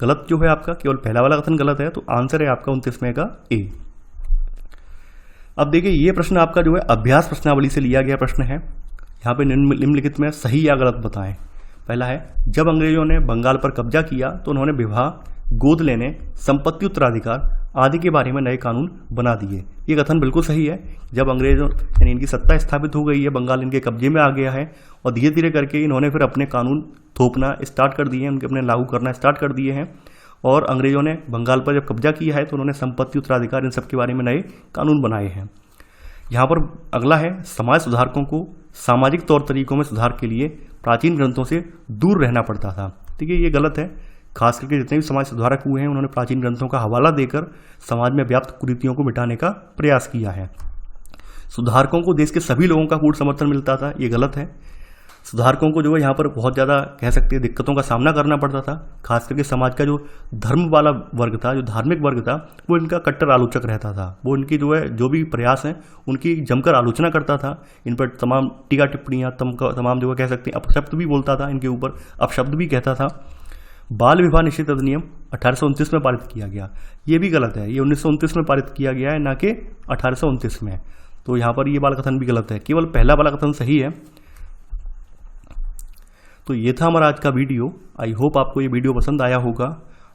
गलत जो है आपका केवल पहला वाला कथन गलत है। तो आंसर है आपका 29वें का ए। अब देखिए ये प्रश्न आपका जो है अभ्यास प्रश्नावली से लिया गया प्रश्न है। यहाँ पे निम्नलिखित में सही या गलत बताएं। पहला है, जब अंग्रेजों ने बंगाल पर कब्जा किया तो उन्होंने विवाह, गोद लेने, संपत्ति उत्तराधिकार आदि के बारे में नए कानून बना दिए। ये कथन बिल्कुल सही है। जब अंग्रेजों यानी इनकी सत्ता स्थापित हो गई है, बंगाल इनके कब्जे में आ गया है और धीरे धीरे करके इन्होंने फिर अपने कानून थोपना स्टार्ट कर दिए हैं, उनके अपने लागू करना स्टार्ट कर दिए हैं। और अंग्रेजों ने बंगाल पर जब कब्जा किया है तो उन्होंने संपत्ति उत्तराधिकार इन सब के बारे में नए कानून बनाए हैं। यहाँ पर अगला है, समाज सुधारकों को सामाजिक तौर तरीकों में सुधार के लिए प्राचीन ग्रंथों से दूर रहना पड़ता था। ठीक है, ये गलत है। खास करके जितने भी समाज सुधारक हुए हैं उन्होंने प्राचीन ग्रंथों का हवाला देकर समाज में व्याप्त कुरीतियों को मिटाने का प्रयास किया है। सुधारकों को देश के सभी लोगों का पूर्ण समर्थन मिलता था, ये गलत है। सुधारकों को जो है यहाँ पर बहुत ज़्यादा कह सकते हैं दिक्कतों का सामना करना पड़ता था। खास करके समाज का जो धर्म वाला वर्ग था, जो धार्मिक वर्ग था, वो इनका कट्टर आलोचक रहता था। वो इनकी जो है जो भी प्रयास हैं उनकी जमकर आलोचना करता था। इन पर तमाम टीका टिप्पणियाँ तमाम जो है कह सकते हैं अपशब्द भी बोलता था, इनके ऊपर अपशब्द भी कहता था। बाल विवाह निषेध अधिनियम 1829 में पारित किया गया, ये भी गलत है। ये 1929 में पारित किया गया है, ना कि 1829 में। तो यहाँ पर ये वाला कथन भी गलत है, केवल पहला वाला कथन सही है। तो ये था हमारा आज का वीडियो। आई होप आपको ये वीडियो पसंद आया होगा।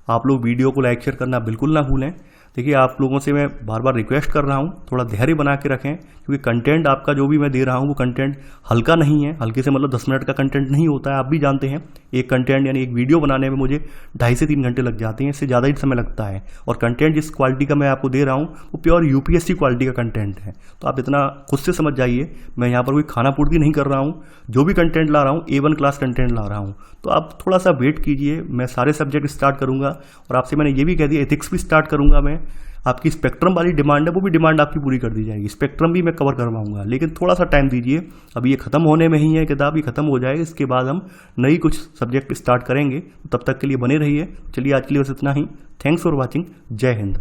आप लोग वीडियो को लाइक शेयर करना बिल्कुल ना भूलें। देखिए, आप लोगों से मैं बार बार रिक्वेस्ट कर रहा हूँ, थोड़ा धैर्य बना के रखें, क्योंकि कंटेंट आपका जो भी मैं दे रहा हूँ वो कंटेंट हल्का नहीं है। हल्के से मतलब 10 मिनट का कंटेंट नहीं होता है, आप भी जानते हैं। एक कंटेंट यानी एक वीडियो बनाने में मुझे 2.5 से 3 घंटे लग जाते हैं, इससे ज़्यादा ही समय लगता है। और कंटेंट जिस क्वालिटी का मैं आपको दे रहा हूँ वो प्योर यूपीएससी क्वालिटी का कंटेंट है। तो आप इतना खुद से समझ जाइए, मैं यहाँ पर कोई खाना पूर्ति नहीं कर रहा हूँ। जो भी कंटेंट ला रहा हूँ A1 क्लास कंटेंट ला रहा हूँ। तो आप थोड़ा सा वेट कीजिए, मैं सारे सब्जेक्ट स्टार्ट करूँगा। और आपसे मैंने ये भी कह दिया एथिक्स भी स्टार्ट करूँगा मैं। आपकी स्पेक्ट्रम वाली डिमांड है, वो भी डिमांड आपकी पूरी कर दी जाएगी। स्पेक्ट्रम भी मैं कवर करवाऊंगा, लेकिन थोड़ा सा टाइम दीजिए। अभी ये खत्म होने में ही है किताब, ये खत्म हो जाए, इसके बाद हम नई कुछ सब्जेक्ट स्टार्ट करेंगे। तब तक के लिए बने रहिए। चलिए, आज के लिए बस इतना ही। Thanks for watching. जय हिंद।